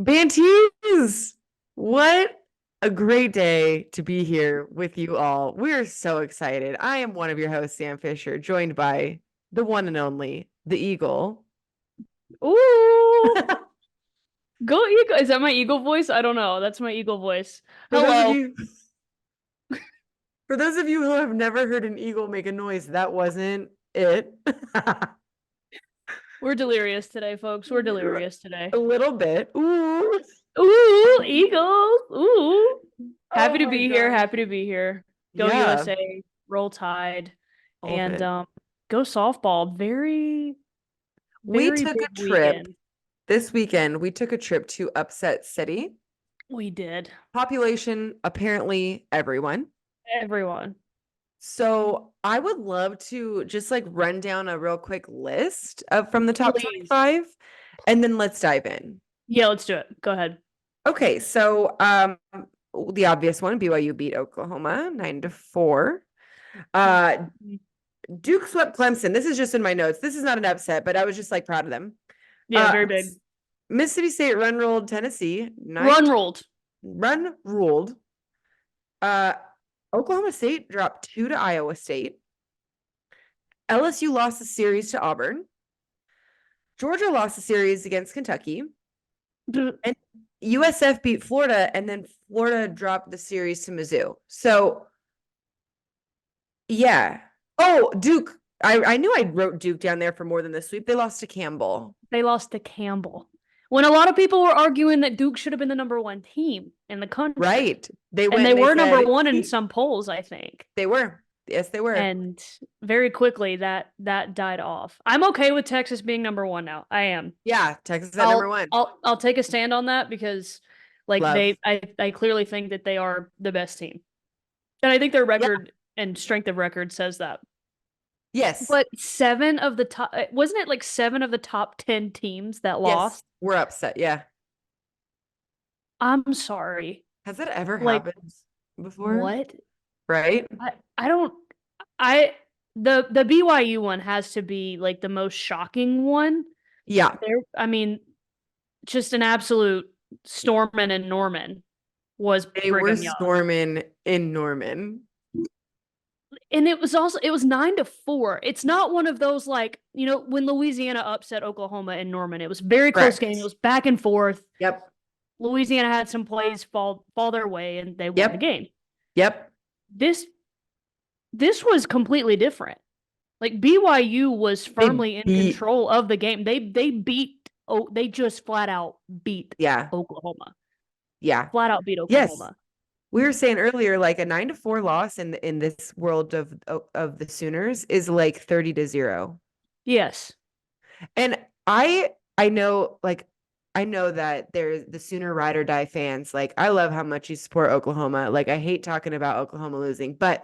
Bantees! What a great day to be here with you all. We're so excited. I am one of your hosts, Sam Fisher, joined by the one and only, the Eagle. Ooh, go Eagle. Is that my Eagle voice? I don't know. That's my Eagle voice. For those of Hello. you, for those of you who have never heard an eagle make a noise, that wasn't it. We're delirious today, folks. We're delirious today. A little bit. Ooh. Ooh, Eagles. Ooh. Happy Oh to my be here. God. Happy to be here. Go Yeah, USA. Roll Tide. all of And it. go softball. Very, We very took a big trip weekend. this weekend. We took a trip to Upset City. We did. Population, apparently everyone. Everyone. So I would love to just like run down a real quick list of from the top Please. 25 and then let's dive in. Yeah, let's do it. Go ahead. Okay, so the obvious one, BYU beat Oklahoma 9-4. Duke swept Clemson. This is just in my notes. This is not an upset, but I was just like proud of them. Yeah, very big. Mississippi State run ruled Tennessee. Run rolled. Run ruled. Oklahoma State dropped 2 to Iowa State. LSU lost the series to Auburn. Georgia lost the series against Kentucky. And USF beat Florida, and then Florida dropped the series to Mizzou. So, yeah. Oh, Duke. I knew I wrote Duke down there for more than the sweep. They lost to Campbell. They lost to Campbell. When a lot of people were arguing that Duke should have been the number one team in the country. Right. They went and they and were said, number one in some polls, I think. They were. Yes, they were. And very quickly that died off. I'm okay with Texas being number one now. I am. Yeah, Texas at number one. I'll take a stand on that because like Love. I clearly think that they are the best team. And I think their record and strength of record says that. Yes. But wasn't it like 7 of the top 10 teams that lost? We're upset. Yeah. I'm sorry. Has that ever happened before? What? Right? The BYU one has to be like the most shocking one. Yeah. Just an absolute Stormin and Norman was They were Brigham Young. storming in Norman. And it was 9-4. It's not one of those like, when Louisiana upset Oklahoma in Norman, it was a very close game. It was back and forth. Yep. Louisiana had some plays fall their way and they won the game. Yep. This was completely different. Like BYU was firmly in control of the game. They just flat out beat Oklahoma. Yeah. Flat out beat Oklahoma. Yes. We were saying earlier, like a 9-4 loss in this world of the Sooners is like 30-0. Yes. And I know that there's the Sooner ride or die fans. Like, I love how much you support Oklahoma. Like, I hate talking about Oklahoma losing, but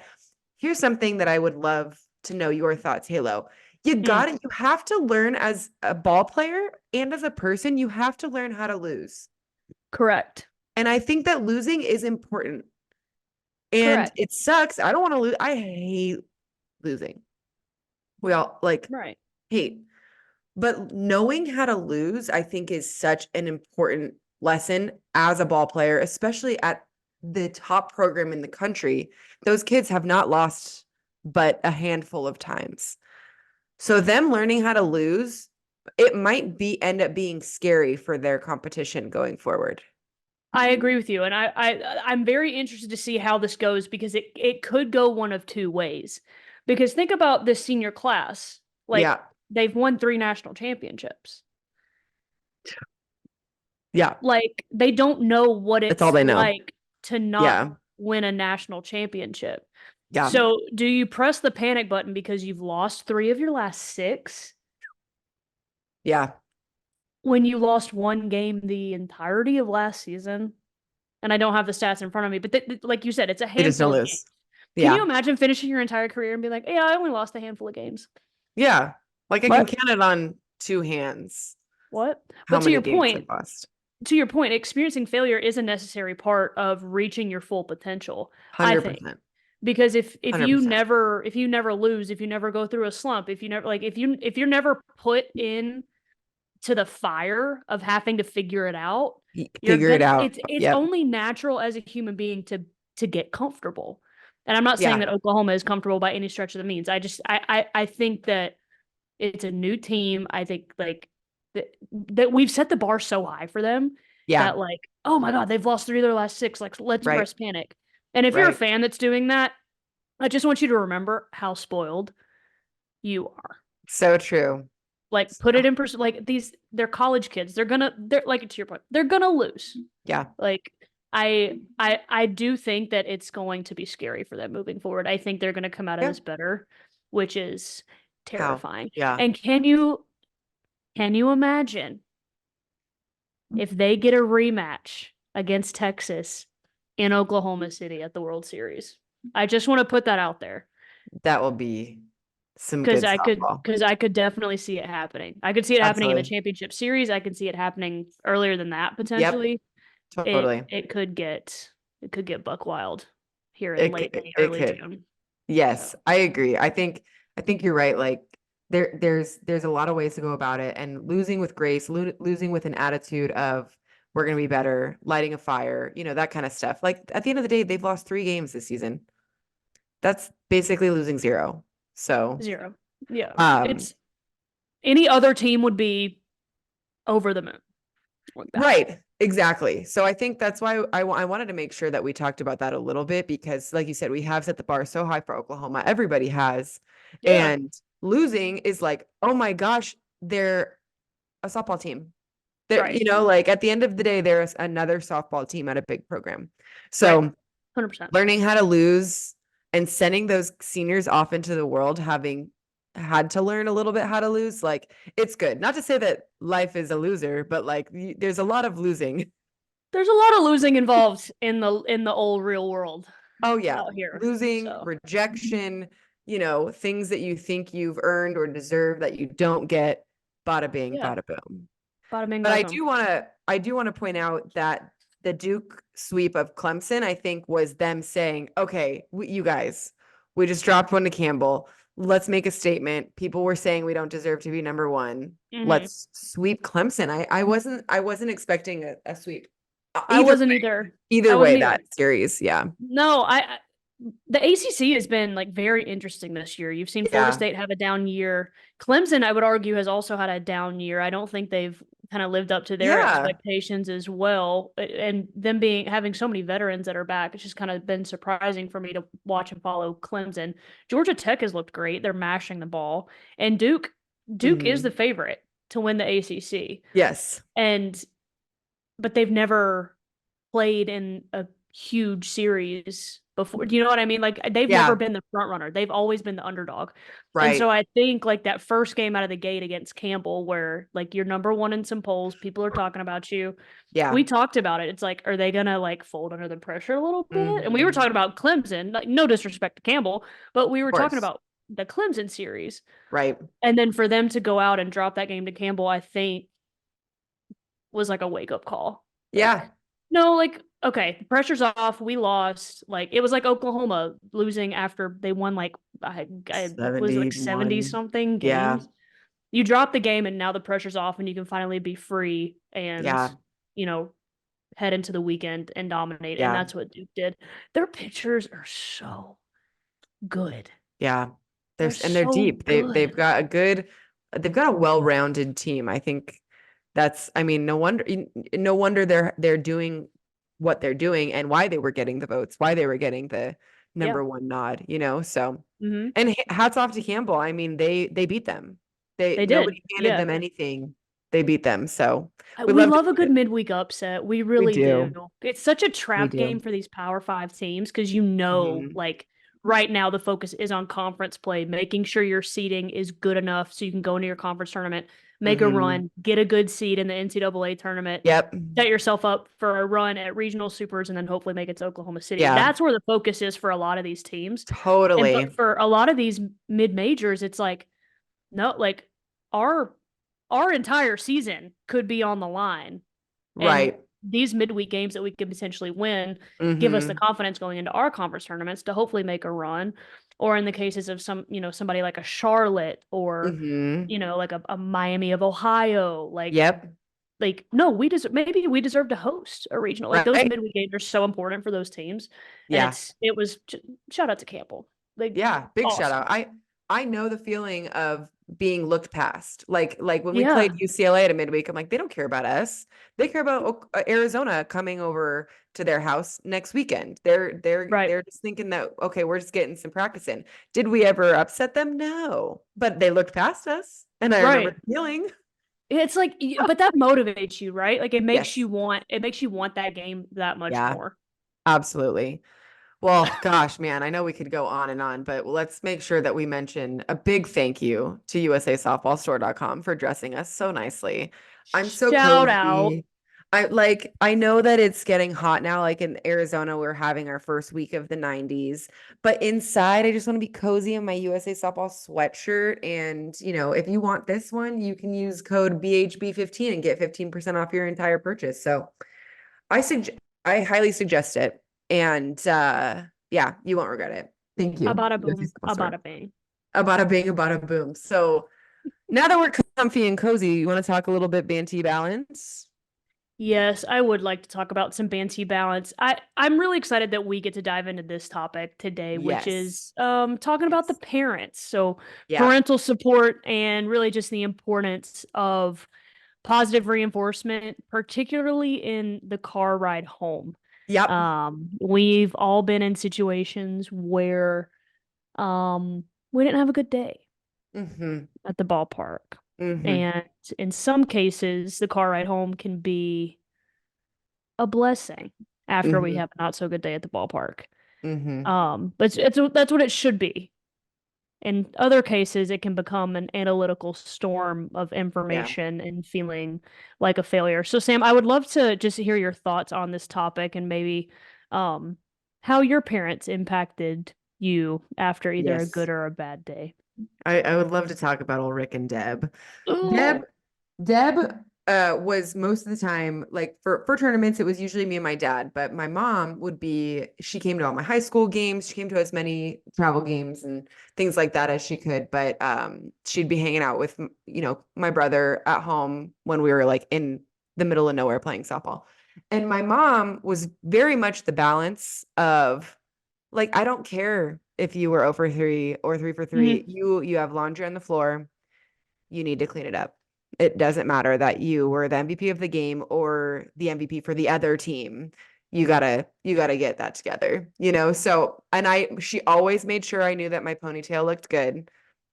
here's something that I would love to know your thoughts, Halo. You have to learn as a ball player and as a person, you have to learn how to lose. Correct. And I think that losing is important. And it sucks. I don't want to lose. I hate losing. We all hate. But knowing how to lose, I think, is such an important lesson as a ball player, especially at the top program in the country. Those kids have not lost but a handful of times. So them learning how to lose, it might end up being scary for their competition going forward. I agree with you. And I'm very interested to see how this goes because it could go one of two ways. Because think about this senior class. They've won 3 national championships. Yeah. Like, they don't know what it's all they know. like to not win a national championship. Yeah. So do you press the panic button because you've lost 3 of your last 6? Yeah. When you lost 1 game the entirety of last season? And I don't have the stats in front of me, but like you said, it's a handful of games. Can you imagine finishing your entire career and be like, yeah, I only lost a handful of games? Yeah. Like, I can count it on 2 hands. What? But to your point, experiencing failure is a necessary part of reaching your full potential. 100%. I think. Because if you never lose, if you never go through a slump, if you're never put in to the fire of having to figure it out, it's only natural as a human being to get comfortable. And I'm not saying that Oklahoma is comfortable by any stretch of the means. I think that it's a new team. I think like that we've set the bar so high for them that like, oh my God, they've lost 3 of their last 6. Like, let's press panic. And if you're a fan that's doing that, I just want you to remember how spoiled you are. So true. Like, put it in like they're college kids. They're like, to your point, they're gonna lose. Yeah. Like, I do think that it's going to be scary for them moving forward. I think they're going to come out of this better, which is terrifying. Yeah. And can you imagine if they get a rematch against Texas in Oklahoma City at the World Series? I just want to put that out there. That will be some good softball. Because I could definitely see it happening. I could see it happening in the championship series. I could see it happening earlier than that potentially. Yep. Totally. It could get buck wild here in late May, early June. Yes, I agree. I think you're right. Like there's a lot of ways to go about it, and losing with grace, losing with an attitude of we're going to be better, lighting a fire, that kind of stuff. Like at the end of the day, they've lost 3 games this season. That's basically losing 0. So 0. Yeah. It's any other team would be over the moon. Right. Exactly. So I think that's why I wanted to make sure that we talked about that a little bit, because like you said, we have set the bar so high for Oklahoma. Everybody has. Yeah. And losing is like, oh my gosh, they're a softball team. They're, like at the end of the day, there's another softball team at a big program. So 100%. Learning how to lose and sending those seniors off into the world, having had to learn a little bit how to lose, like it's good. Not to say that life is a loser, but like there's a lot of losing. There's a lot of losing involved in the old real world. Oh yeah. Out here. Losing, rejection, things that you think you've earned or deserve that you don't get. Bada bing, bada boom. Bada bing, but I do want to point out that the Duke sweep of Clemson, I think, was them saying, okay, you guys, we just dropped one to Campbell. Let's make a statement. People were saying we don't deserve to be number 1. Mm-hmm. Let's sweep Clemson. I wasn't expecting a sweep. I wasn't either. Either way, that series, yeah. No, the ACC has been like very interesting this year. You've seen Florida State have a down year. Clemson, I would argue, has also had a down year. I don't think they've kind of lived up to their expectations as well. And them having so many veterans that are back, it's just kind of been surprising for me to watch and follow Clemson. Georgia Tech has looked great. They're mashing the ball. And Duke is the favorite to win the ACC. Yes. But they've never played in a huge series before. Do you know what I mean? Like they've never been the front runner. They've always been the underdog. Right. And so I think like that first game out of the gate against Campbell, where like you're number 1 in some polls, people are talking about you. Yeah. We talked about it. It's like, are they gonna like fold under the pressure a little bit? Mm-hmm. And we were talking about Clemson, like no disrespect to Campbell, but we were talking about the Clemson series. Right. And then for them to go out and drop that game to Campbell, I think was like a wake-up call. Yeah. No, like, okay, pressure's off. We lost. Like, it was like Oklahoma losing after they won, like, I was like 70-something games. Yeah. You drop the game, and now the pressure's off, and you can finally be free and, head into the weekend and dominate. Yeah. And that's what Duke did. Their pitchers are so good. Yeah. They're deep. They've got a well-rounded team. I think no wonder they're doing what they're doing and why they were getting the votes, why they were getting the number 1 nod, so, and hats off to Campbell. I mean, they beat them. Nobody handed them anything. They beat them. So we love a good midweek upset. We really do. It's such a trap game for these Power 5 teams. Cause like right now the focus is on conference play, making sure your seeding is good enough so you can go into your conference tournament, make a run, get a good seed in the NCAA tournament. Yep. Set yourself up for a run at regional supers and then hopefully make it to Oklahoma City. Yeah. That's where the focus is for a lot of these teams. Totally. But for a lot of these mid-majors, it's like, no, like our entire season could be on the line. Right. these midweek games that we could potentially win give us the confidence going into our conference tournaments to hopefully make a run. Or in the cases of somebody like a Charlotte or, like a Miami of Ohio, no, maybe we deserve to host a regional. Like those midweek games are so important for those teams. And it was shout out to Campbell. Big awesome. Shout out. I know the feeling of being looked past. Like when we played UCLA at a midweek, I'm like, they don't care about us. They care about Arizona coming over to their house next weekend. They're just thinking that, okay, we're just getting some practice in. Did we ever upset them? No, but they looked past us, and I remember the feeling. It's like, but that motivates you, right? Like it makes you want that game that much more. Absolutely. Well, gosh, man, I know we could go on and on, but let's make sure that we mention a big thank you to USAsoftballstore.com for dressing us so nicely. I'm so Shout out. I know that it's getting hot now. Like in Arizona, we're having our first week of the 90s, but inside, I just want to be cozy in my USA softball sweatshirt. And, if you want this one, you can use code BHB15 and get 15% off your entire purchase. So I highly suggest it. And you won't regret it. Thank you. About a boom, about a bang. About a bang, about a boom. So now that we're comfy and cozy, you want to talk a little bit Bantee balance? Yes, I would like to talk about some Bantee balance. I'm really excited that we get to dive into this topic today, which is talking about the parents. So parental support and really just the importance of positive reinforcement, particularly in the car ride home. We've all been in situations where we didn't have a good day at the ballpark. And in some cases, the car ride home can be a blessing after we have a not so good day at the ballpark. But that's what it should be. In other cases, it can become an analytical storm of information and feeling like a failure. So, Sam, I would love to just hear your thoughts on this topic and maybe how your parents impacted you after either a good or a bad day. I would love to talk about old Rick and Deb. Deb was most of the time, like for tournaments, it was usually me and my dad, but my mom she came to all my high school games. She came to as many travel games and things like that as she could, but she'd be hanging out with, my brother at home when we were like in the middle of nowhere playing softball. And my mom was very much the balance of like, I don't care if you were 0 for 3 or 3 for 3, you have laundry on the floor, you need to clean it up. It doesn't matter that you were the MVP of the game or the MVP for the other team. You gotta get that together, So, and she always made sure I knew that my ponytail looked good.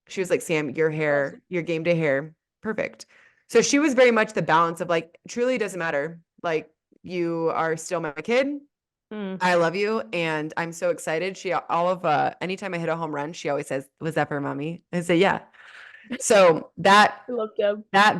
She was like, Sam, your hair, your game day hair, perfect. So she was very much the balance of like, truly doesn't matter. Like, you are still my kid. I love you. And I'm so excited. Anytime I hit a home run, she always says, was that for mommy? I say, yeah. So that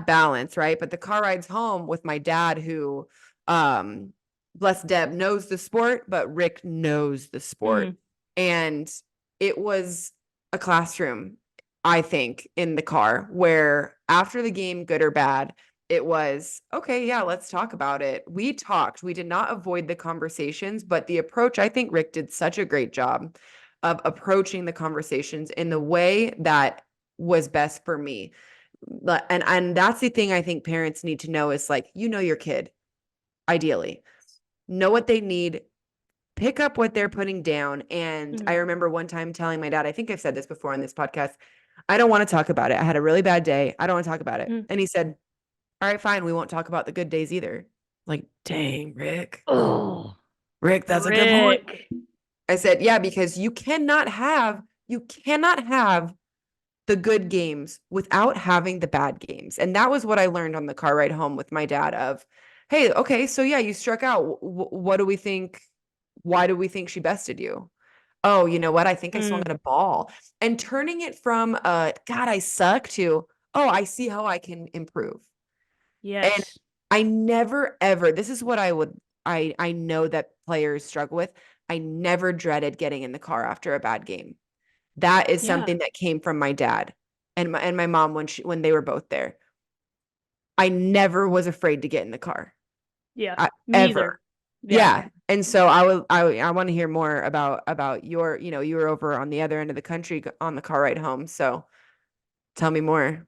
balance, right? But the car rides home with my dad, who, bless Deb, knows the sport, but Rick knows the sport. And it was a classroom, I think, in the car where after the game, good or bad, it was, okay, yeah, let's talk about it. We talked. We did not avoid the conversations, but the approach, I think Rick did such a great job of approaching the conversations in the way that was best for me. And that's the thing I think parents need to know is like, your kid, ideally. Know what they need, pick up what they're putting down. And I remember one time telling my dad, I think I've said this before on this podcast, I don't want to talk about it. I had a really bad day. I don't want to talk about it. And he said, all right, fine. We won't talk about the good days either. Like, dang, Rick. Oh, Rick, that's a good point. I said, yeah, because you cannot have the good games without having the bad games. And that was what I learned on the car ride home with my dad of, hey, okay, so yeah, you struck out. What do we think? Why do we think she bested you? Oh, you know what? I think I swung at a ball. And turning it from, God, I suck to, oh, I see how I can improve. Yes. And I never, ever, this is what I know that players struggle with. I never dreaded getting in the car after a bad game. That is something that came from my dad and my mom when they were both there. I never was afraid to get in the car. Yeah. Ever. Yeah. And so I want to hear more about your, you were over on the other end of the country on the car ride home. So tell me more.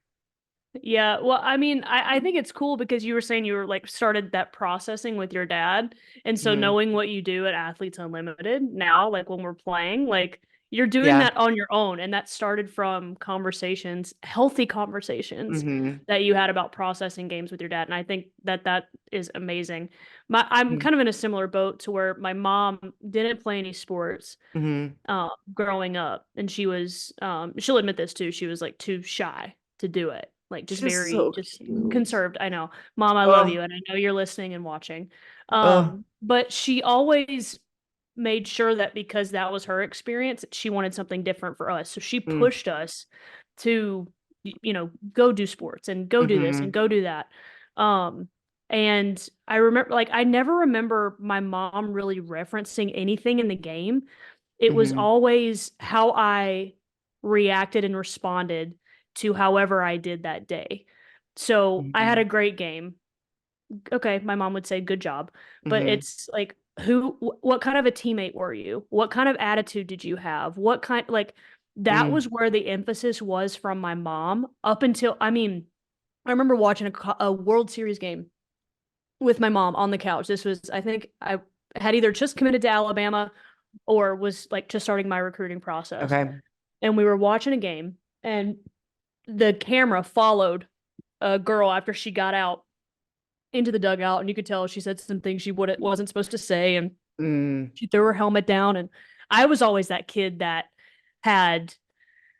Yeah, well, I mean, I think it's cool because you were saying you were like started that processing with your dad. And so knowing what you do at Athletes Unlimited now, like when we're playing, like you're doing that on your own. And that started from conversations, healthy conversations that you had about processing games with your dad. And I think that is amazing. I'm kind of in a similar boat to where my mom didn't play any sports growing up. And she was, she'll admit this too, she was like too shy to do it. Like just very so just cute. conserved. I know. Mom, I love you and I know you're listening and watching. But she always made sure that because that was her experience, she wanted something different for us. So she pushed us to go do sports and go do this and go do that. And I remember like I never remember my mom really referencing anything in the game. It was always how I reacted and responded to however I did that day. So I had a great game. Okay, my mom would say good job, but it's like what kind of a teammate were you? What kind of attitude did you have? What kind like that was where the emphasis was from my mom up until I mean, I remember watching a World Series game with my mom on the couch. This was I think I had either just committed to Alabama or was like just starting my recruiting process. Okay. And we were watching a game and the camera followed a girl after she got out into the dugout, and you could tell she said some things she wasn't supposed to say, and she threw her helmet down. And I was always that kid that had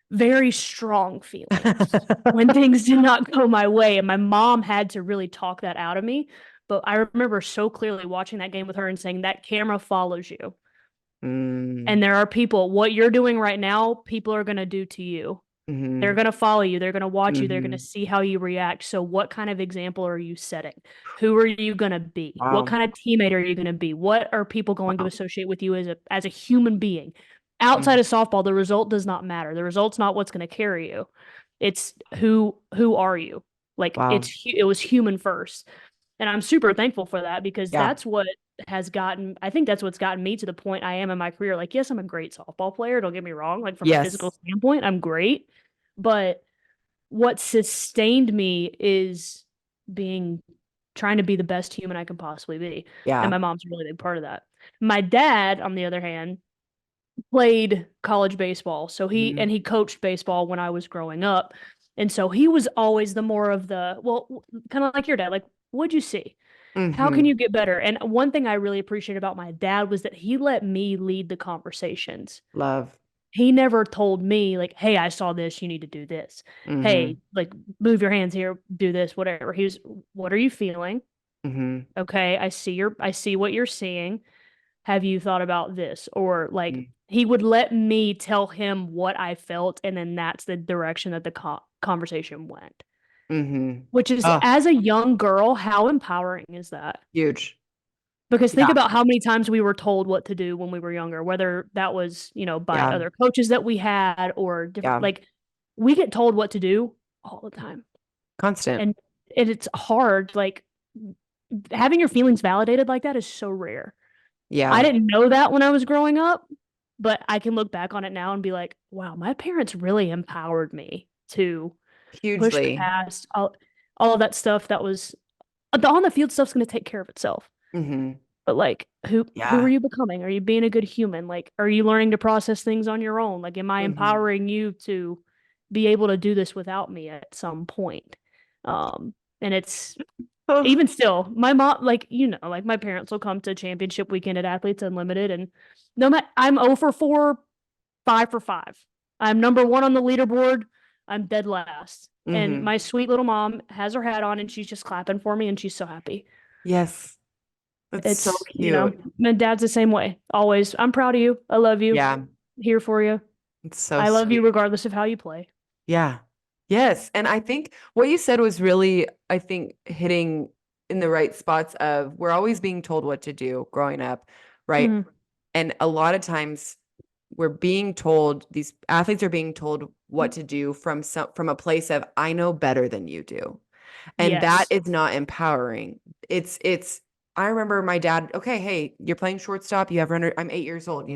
very strong feelings when things did not go my way, and my mom had to really talk that out of me. But I remember so clearly watching that game with her and saying that camera follows you. And there are people, what you're doing right now, people are going to do to you. They're going to follow you. They're going to watch you. They're going to see how you react. So what kind of example are you setting? Who are you going to be? Wow. What kind of teammate are you going to be? What are people going to associate with you as a human being? Outside of softball, the result does not matter. The result's not what's going to carry you. It's who are you? Like it was human first. And I'm super thankful for that because that's what I think that's what's gotten me to the point I am in my career. Like, yes, I'm a great softball player. Don't get me wrong. Like from a physical standpoint, I'm great. But what sustained me is trying to be the best human I can possibly be. Yeah. And my mom's a really big part of that. My dad, on the other hand, played college baseball. So he coached baseball when I was growing up. And so he was always the more of the, well, kind of like your dad, like, what'd you see? How can you get better? And one thing I really appreciate about my dad was that he let me lead the conversations. Love. He never told me like, hey, I saw this, you need to do this. Hey, like move your hands here, do this, whatever. He was, what are you feeling? Okay, I see what you're seeing. Have you thought about this? Or like he would let me tell him what I felt, and then that's the direction that the conversation went. Which is, as a young girl, how empowering is that? Huge. Because think about how many times we were told what to do when we were younger, whether that was, by other coaches that we had or different, like we get told what to do all the time. Constant. And it's hard. Like having your feelings validated like that is so rare. Yeah. I didn't know that when I was growing up, but I can look back on it now and be like, wow, my parents really empowered me to push past all of that stuff that was the on the field stuff's going to take care of itself. But like, who are you becoming? Are you being a good human? Like, are you learning to process things on your own? Like, am I empowering you to be able to do this without me at some point? And it's even still, my mom, like, like my parents will come to championship weekend at Athletes Unlimited, and no matter I'm 0 for 4, 5 for 5. I'm number 1 on the leaderboard. I'm dead last. And my sweet little mom has her hat on and she's just clapping for me and she's so happy. Yes. It's so cute. My dad's the same way. Always. I'm proud of you. I love you. Yeah. Here for you. It's so I love you regardless of how you play. Yeah. Yes. And I think what you said was really, I think, hitting in the right spots of we're always being told what to do growing up, right? And a lot of times we're being told, these athletes are being told what to do from a place of I know better than you do. And that is not empowering. It's I remember my dad, okay, hey, you're playing shortstop. You have runner. I'm 8 years old,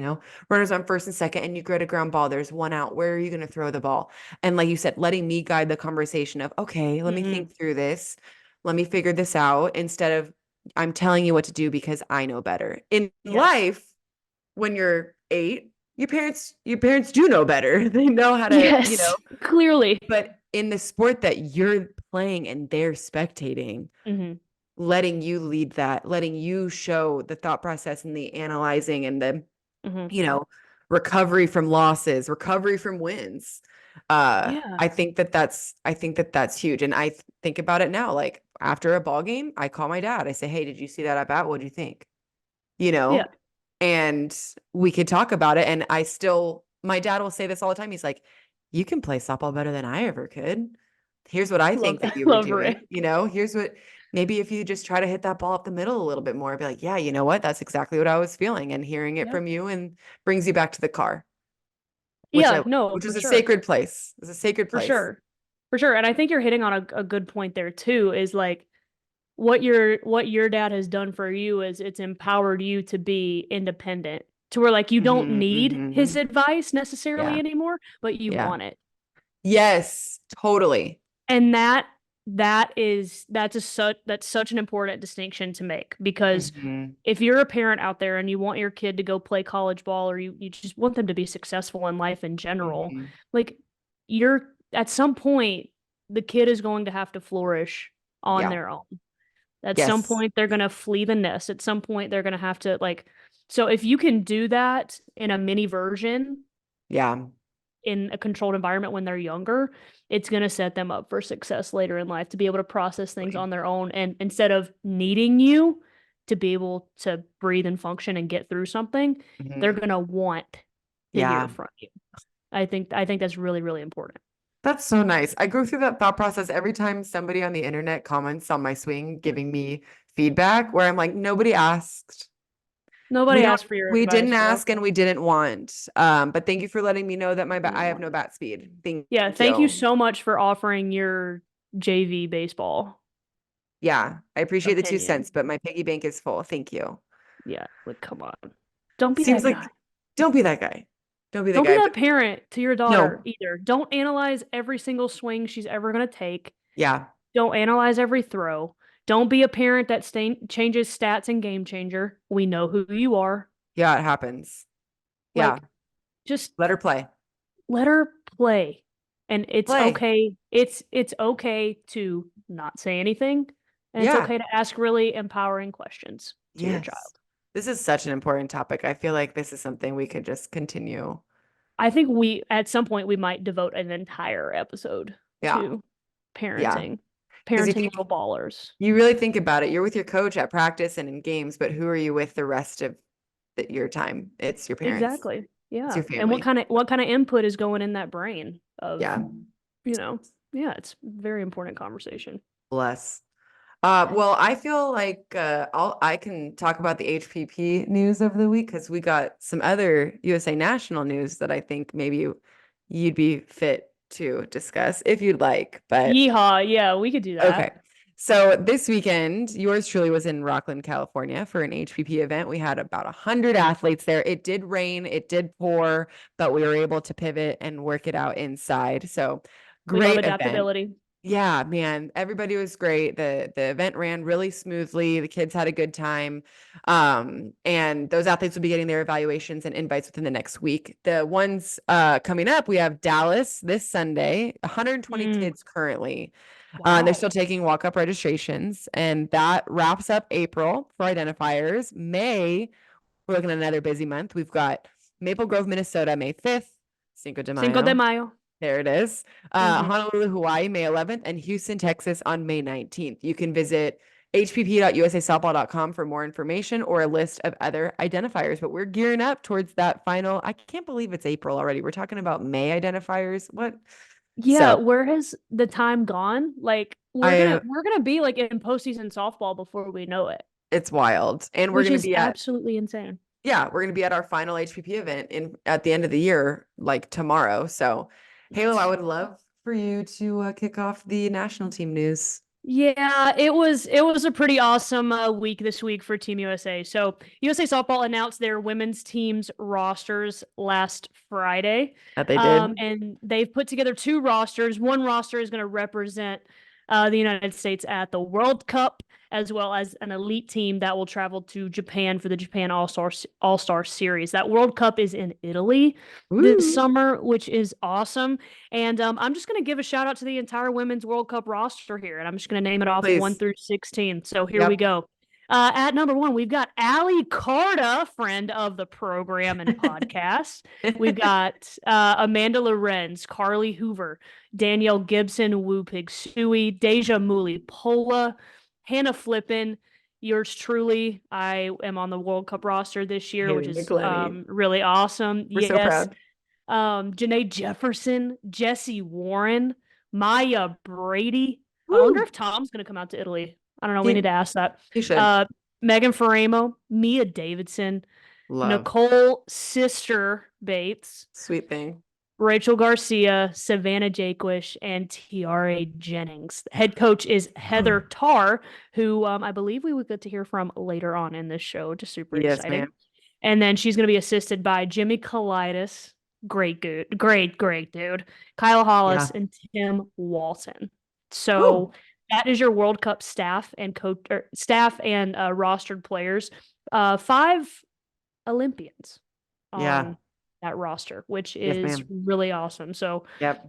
runners on first and second, and you get a ground ball. There's one out. Where are you going to throw the ball? And like you said, letting me guide the conversation of, okay, let me think through this. Let me figure this out instead of I'm telling you what to do because I know better. In life, when you're 8, your parents do know better. They know how to, clearly. But in the sport that you're playing and they're spectating, letting you lead that, letting you show the thought process and the analyzing and the, recovery from losses, recovery from wins. I think that's huge. And I think about it now, like after a ball game, I call my dad. I say, hey, did you see that at bat? What do you think? And we could talk about it. And my dad will say this all the time. He's like, you can play softball better than I ever could. Here's what I think that you were doing. Here's what, maybe if you just try to hit that ball up the middle a little bit more, be like, yeah, you know what? That's exactly what I was feeling. And hearing it from you and brings you back to the car. Which is a sacred place. It's a sacred place. For sure. And I think you're hitting on a good point there too, is like what your dad has done for you is it's empowered you to be independent, to where like you don't need his advice necessarily anymore, but you want it. Yes, totally. And that's such an important distinction to make, because if you're a parent out there and you want your kid to go play college ball, or you just want them to be successful in life in general, like you're at some point the kid is going to have to flourish on their own. At some point they're going to flee the nest. At some point they're going to have to so if you can do that in a mini version, in a controlled environment when they're younger, it's going to set them up for success later in life, to be able to process things on their own. And instead of needing you to be able to breathe and function and get through something, they're going to want to hear from you. I think that's really, really important. That's so nice. I go through that thought process every time somebody on the internet comments on my swing, giving me feedback, where I'm like, nobody asked. Nobody asked for your advice. We didn't ask and we didn't want. But thank you for letting me know that I have no bat speed. Thank you so much for offering your JV baseball. Yeah, I appreciate the 2 cents, but my piggy bank is full. Thank you. Yeah, like come on. Don't be that guy. Don't be that guy. Don't be that parent to your daughter either. Don't analyze every single swing she's ever going to take. Yeah. Don't analyze every throw. Don't be a parent that changes stats and game changer. We know who you are. Yeah, it happens. Just let her play. Let her play. And it's okay. It's okay to not say anything. And it's okay to ask really empowering questions to your child. This is such an important topic. I feel like this is something we could just continue. I think at some point we might devote an entire episode to parenting. Parenting little ballers. You really think about it. You're with your coach at practice and in games, but who are you with the rest of your time? It's your parents. Exactly. Yeah. It's your family. And what kind of input is going in that brain of, it's a very important conversation. Bless. Well, I feel like I can talk about the HPP news of the week, because we got some other USA National news that I think maybe you'd be fit to discuss if you'd like. But yeehaw, yeah, we could do that. Okay. So this weekend, yours truly was in Rockland, California for an HPP event. We had about 100 athletes there. It did rain, it did pour, but we were able to pivot and work it out inside. So great adaptability. Event. Yeah, man, everybody was great. The event ran really smoothly. The kids had a good time. And those athletes will be getting their evaluations and invites within the next week. The ones coming up, we have Dallas this Sunday, 120 kids currently. Wow. They're still taking walk-up registrations, and that wraps up April for identifiers. May, we're looking at another busy month. We've got Maple Grove, Minnesota, May 5th, Cinco de Mayo. Cinco de Mayo. There it is. Honolulu, Hawaii, May 11th, and Houston, Texas on May 19th. You can visit hpp.usasoftball.com for more information or a list of other identifiers. But we're gearing up towards that final. I can't believe it's April already. We're talking about May identifiers. What? Yeah, where has the time gone? Like we're gonna be like in postseason softball before we know it. It's wild, and we're gonna be absolutely insane. Yeah, we're gonna be at our final HPP event at the end of the year, like tomorrow. So, Halo, I would love for you to kick off the national team news. Yeah, it was a pretty awesome week this week for Team USA. So USA Softball announced their women's team's rosters last Friday. That they did. And they've put together two rosters. One roster is going to represent the United States at the World Cup, as well as an elite team that will travel to Japan for the Japan All-Star Series. That World Cup is in Italy this summer, which is awesome. And I'm just going to give a shout out to the entire Women's World Cup roster here, and I'm just going to name it off 1 through 16. So here we go. At number 1, we've got Allie Carta, friend of the program and podcast. We've got Amanda Lorenz, Carly Hoover, Danielle Gibson, Wu Pig Sui, Deja Muli Pola, Hannah Flippin, yours truly. I am on the World Cup roster this year, which is really awesome. We're so proud. Janae Jefferson, Jesse Warren, Maya Brady. Woo. I wonder if Tom's going to come out to Italy. I don't know. We need to ask that. He should. Megan Faramo, Mia Davidson, Nicole Sister Bates. Sweet thing. Rachel Garcia, Savannah Jaquish, and Tiare Jennings. The head coach is Heather Tarr, who I believe we would get to hear from later on in this show. Just super exciting. Ma'am. And then she's going to be assisted by Jimmy Kalidas, great dude, Kyle Hollis, and Tim Walton. So that is your World Cup staff and rostered players. 5 Olympians on that roster, which is really awesome. So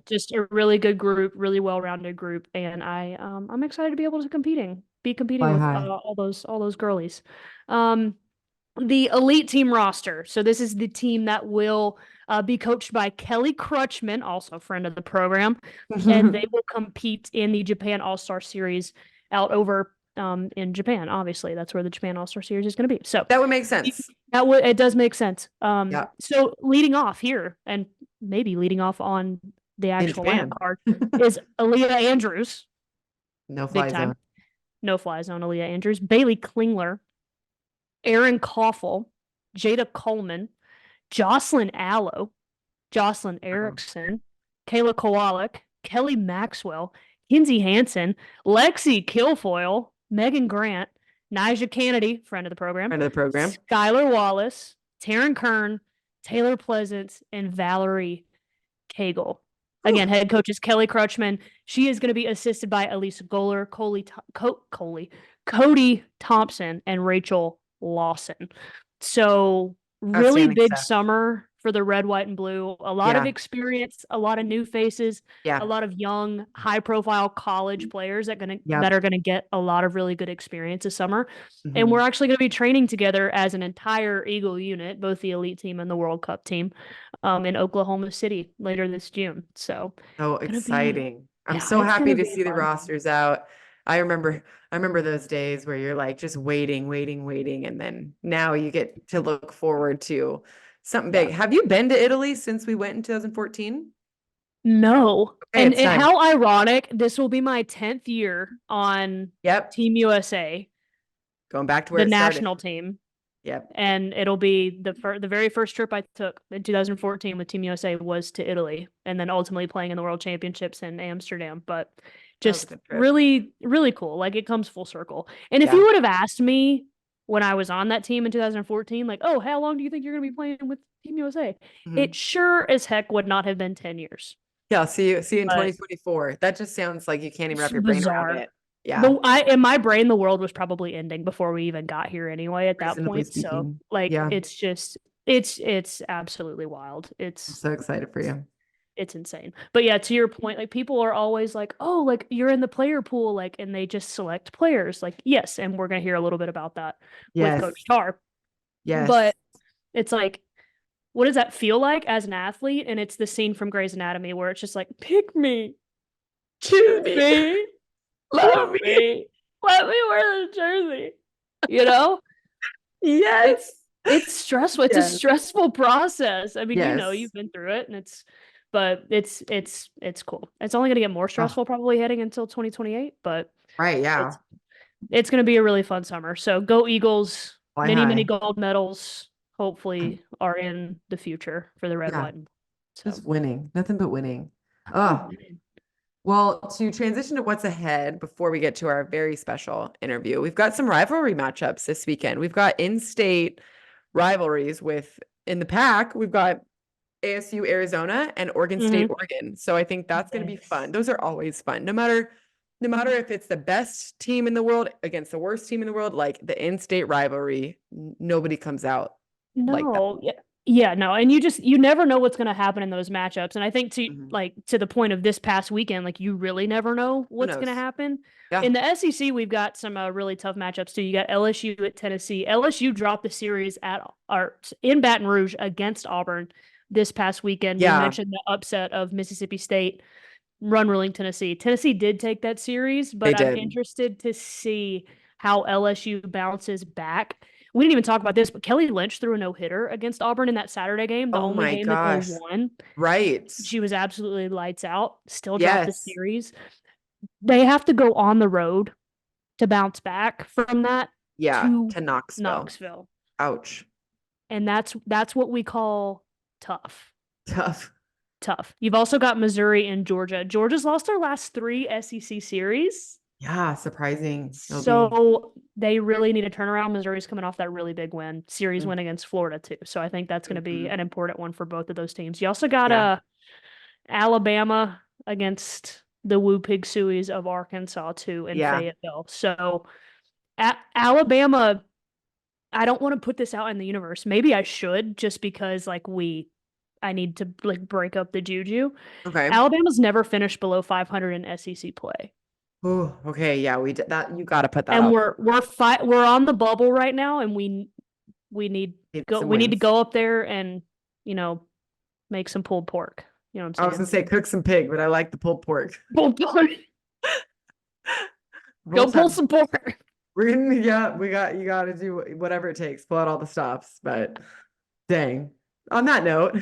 just a really good group, really well-rounded group, and I'm excited to be able to be competing with all those girlies. The elite team roster. So this is the team that will be coached by Kelly Crutchman, also a friend of the program, and they will compete in the Japan All-Star Series out over in Japan. Obviously, that's where the Japan All-Star Series is going to be. So that would make sense. It does make sense. So leading off here, and maybe leading off on the actual lineup card, is Aaliyah Andrews. No fly zone. No fly zone. Aaliyah Andrews, Bailey Klingler, Aaron Koffel, Jada Coleman, Jocelyn Allo, Jocelyn Erickson, Kayla Kowalik, Kelly Maxwell, Kinsey Hansen, Lexi Kilfoyle, Megan Grant, Nija Kennedy, friend of the program, Skylar Wallace, Taryn Kern, Taylor Pleasance, and Valerie Cagle. Again, head coach is Kelly Crutchman. She is going to be assisted by Elisa Goller, Cody Thompson, and Rachel Lawson. So really big summer for the red, white, and blue. A lot of experience, a lot of new faces, a lot of young, high-profile college players that are going to get a lot of really good experience this summer. And we're actually going to be training together as an entire Eagle unit, both the elite team and the World Cup team, in Oklahoma City later this June. So exciting! I'm so happy to see the rosters out. I remember those days where you're like just waiting, and then now you get to look forward to something big. Have you been to Italy since we went in 2014? No. And how ironic, this will be my 10th year on Team USA. Going back to where the national team. Yep. And it'll be the very first trip I took in 2014 with Team USA was to Italy, and then ultimately playing in the World Championships in Amsterdam. But just really, really cool. Like, it comes full circle. And if you would have asked me when I was on that team in 2014, like, oh, how long do you think you're going to be playing with Team USA? It sure as heck would not have been 10 years. Yeah, see you in 2024. That just sounds like you can't even wrap your brain around it. Yeah. In my brain, the world was probably ending before we even got here anyway at that point. So it's just, it's absolutely wild. I'm so excited for you. It's insane. But yeah, to your point, like, people are always like, oh, like, you're in the player pool, like, and they just select players. Like, yes. And we're going to hear a little bit about that with Coach Tarr. Yes. But it's like, what does that feel like as an athlete? And it's the scene from Grey's Anatomy where it's just like, pick me, choose me. Love me. Let me wear the jersey. You know? Yes. It's stressful. It's a stressful process. I mean, you've been through it, and it's cool. It's only going to get more stressful probably heading until 2028, but it's going to be a really fun summer. So go Eagles. Many gold medals hopefully are in the future for the red, white, and blue. Just winning. Nothing but winning. Oh. Well, to transition to what's ahead before we get to our very special interview, we've got some rivalry matchups this weekend. We've got in-state rivalries in the pack, we've got ASU Arizona and Oregon State Oregon. So I think that's going to be fun. Those are always fun. No matter if it's the best team in the world against the worst team in the world, like the in-state rivalry, nobody comes out like that. Yeah, no, and you never know what's going to happen in those matchups. And I think to the point of this past weekend, like you really never know what's going to happen. Yeah. In the SEC, we've got some really tough matchups too. You got LSU at Tennessee. LSU dropped the series in Baton Rouge against Auburn this past weekend. Yeah. We mentioned the upset of Mississippi State run-ruling Tennessee. Tennessee did take that series, but I'm interested to see how LSU bounces back. We didn't even talk about this, but Kelly Lynch threw a no-hitter against Auburn in that Saturday game, the only game that they won. Right. She was absolutely lights out, still dropped the series. They have to go on the road to bounce back from that. Yeah, to Knoxville. Ouch. And that's what we call tough. Tough. You've also got Missouri and Georgia. Georgia's lost their last 3 SEC series. Yeah, surprising. So they really need a turnaround. Missouri's coming off that really big series win against Florida too. So I think that's going to be an important one for both of those teams. You also got Alabama against the Woo Pig Sueys of Arkansas too in Fayetteville. So Alabama, I don't want to put this out in the universe. Maybe I should, just because I need to break up the juju. Okay. Alabama's never finished below 500 in SEC play. Oh, okay. Yeah, we did that. You got to put that. And we're on the bubble right now, and we need to go up there and make some pulled pork. You know what I'm saying? I was gonna say cook some pig, but I like the pulled pork. Pulled pork. Go pull some pork. You got to do whatever it takes. Pull out all the stops. But dang. On that note.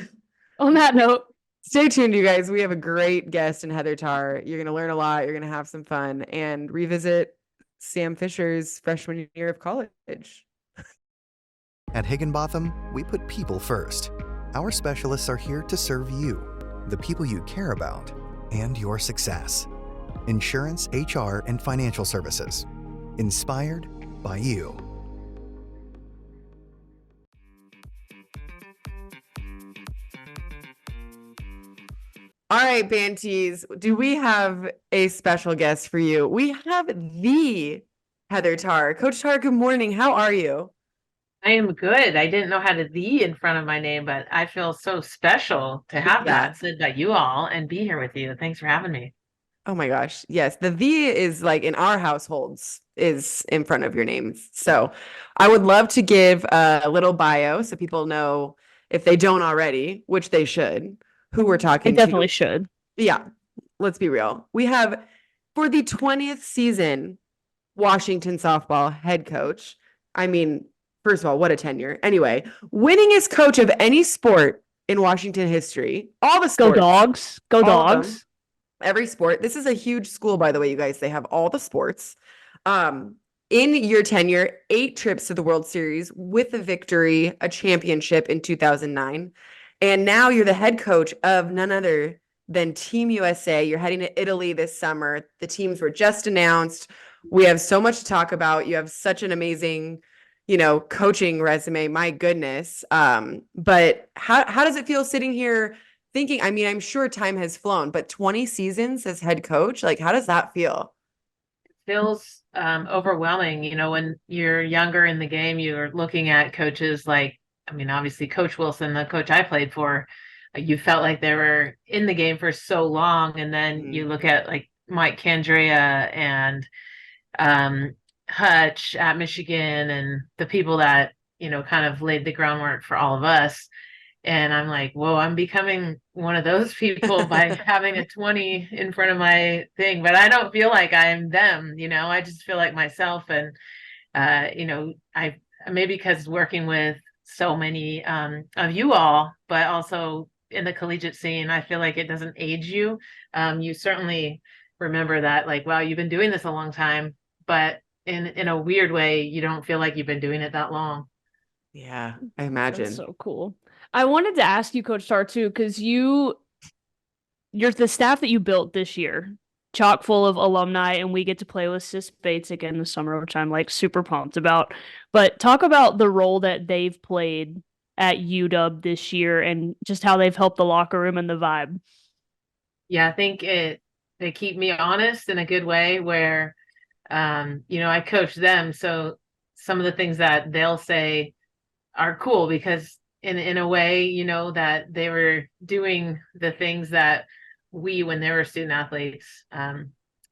Stay tuned, you guys. We have a great guest in Heather Tarr. You're going to learn a lot. You're going to have some fun and revisit Sam Fisher's freshman year of college. At Higginbotham, we put people first. Our specialists are here to serve you, the people you care about, and your success. Insurance, HR, and financial services. Inspired by you. All right, Bantees, do we have a special guest for you? We have the Heather Tarr. Coach Tarr, good morning. How are you? I am good. I didn't know how to "the" in front of my name, but I feel so special to have that said by you all and be here with you. Thanks for having me. Oh my gosh. Yes. The "the" is in our households is in front of your name. So I would love to give a little bio so people know, if they don't already, which they should, who we're talking to. They definitely should. Yeah. Let's be real. We have, for the 20th season, Washington softball head coach. I mean, first of all, what a tenure. Anyway, winningest coach of any sport in Washington history. All the sports. Go Dogs. Go Dogs. Every sport. This is a huge school, by the way, you guys. They have all the sports. In your tenure, 8 trips to the World Series with a victory, a championship in 2009. And now you're the head coach of none other than Team USA. You're heading to Italy this summer. The teams were just announced. We have so much to talk about. You have such an amazing, coaching resume. My goodness. But how does it feel sitting here thinking, I mean, I'm sure time has flown, but 20 seasons as head coach, how does that feel? It feels overwhelming. When you're younger in the game, you're looking at coaches obviously Coach Wilson, the coach I played for, you felt like they were in the game for so long. And then you look at Mike Candrea and Hutch at Michigan and the people that, kind of laid the groundwork for all of us. And I'm like, whoa, I'm becoming one of those people by having a 20 in front of my thing. But I don't feel like I'm them, I just feel like myself. And, I maybe because working with so many of you all, but also in the collegiate scene, I feel like it doesn't age you. You certainly remember that, wow, you've been doing this a long time, but in a weird way, you don't feel like you've been doing it that long. Yeah, I imagine. That's so cool. I wanted to ask you, Coach Tarr, too, because you're the staff that you built this year. chock full of alumni, and we get to play with Sis Bates again this summer, which I'm like super pumped about. But talk about the role that they've played at UW this year and just how they've helped the locker room and the vibe. Yeah, I think they keep me honest in a good way where, I coach them. So some of the things that they'll say are cool because in a way, that they were doing the things that when they were student athletes,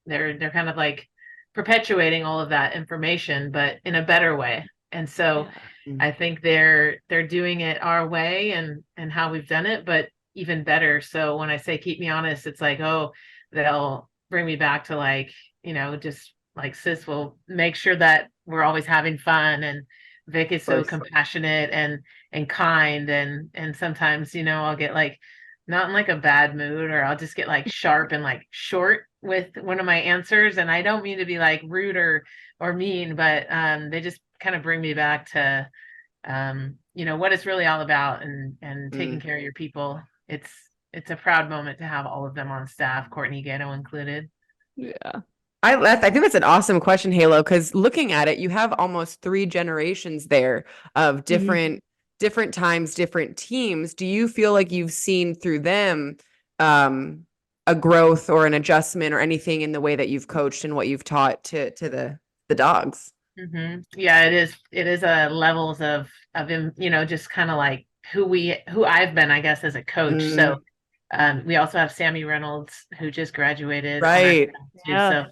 they're kind of like perpetuating all of that information, but in a better way. And so I think they're doing it our way and how we've done it, but even better. So when I say keep me honest, it's like, oh, they'll bring me back to like, just like Sis will make sure that we're always having fun, and Vic is so compassionate and kind, and sometimes I'll get like not in like a bad mood, or I'll just get like sharp and like short with one of my answers, and I don't mean to be like rude or mean, but they just kind of bring me back to what it's really all about, and taking care of your people. It's a proud moment to have all of them on staff, Courtney Gano included. Yeah. I think that's an awesome question, Halo, because looking at it, you have almost 3 generations there of different times, different teams. Do you feel like you've seen through them a growth or an adjustment or anything in the way that you've coached and what you've taught to the dogs? Yeah, it is levels of just kind of like who I've been, I guess, as a coach. So we also have Sammy Reynolds, who just graduated. Right. So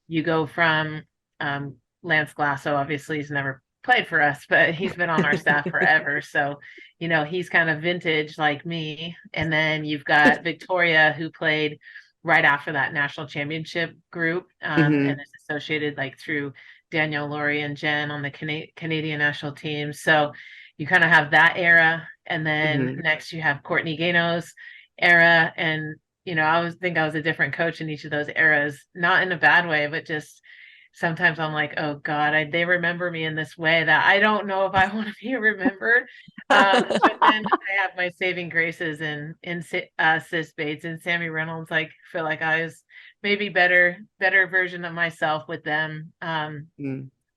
you go from Lance Glasso, obviously he's never played for us, but he's been on our staff forever. So, he's kind of vintage like me. And then you've got Victoria, who played right after that national championship group, and is associated like through Danielle, Lori, and Jen on the Canadian national team. So you kind of have that era. And then next you have Courtney Gano's era. And I was a different coach in each of those eras, not in a bad way, but just sometimes I'm like, oh God, they remember me in this way that I don't know if I want to be remembered. But then I have my saving graces in Sis Bates and Sammy Reynolds. Like, feel like I was maybe better version of myself with them. And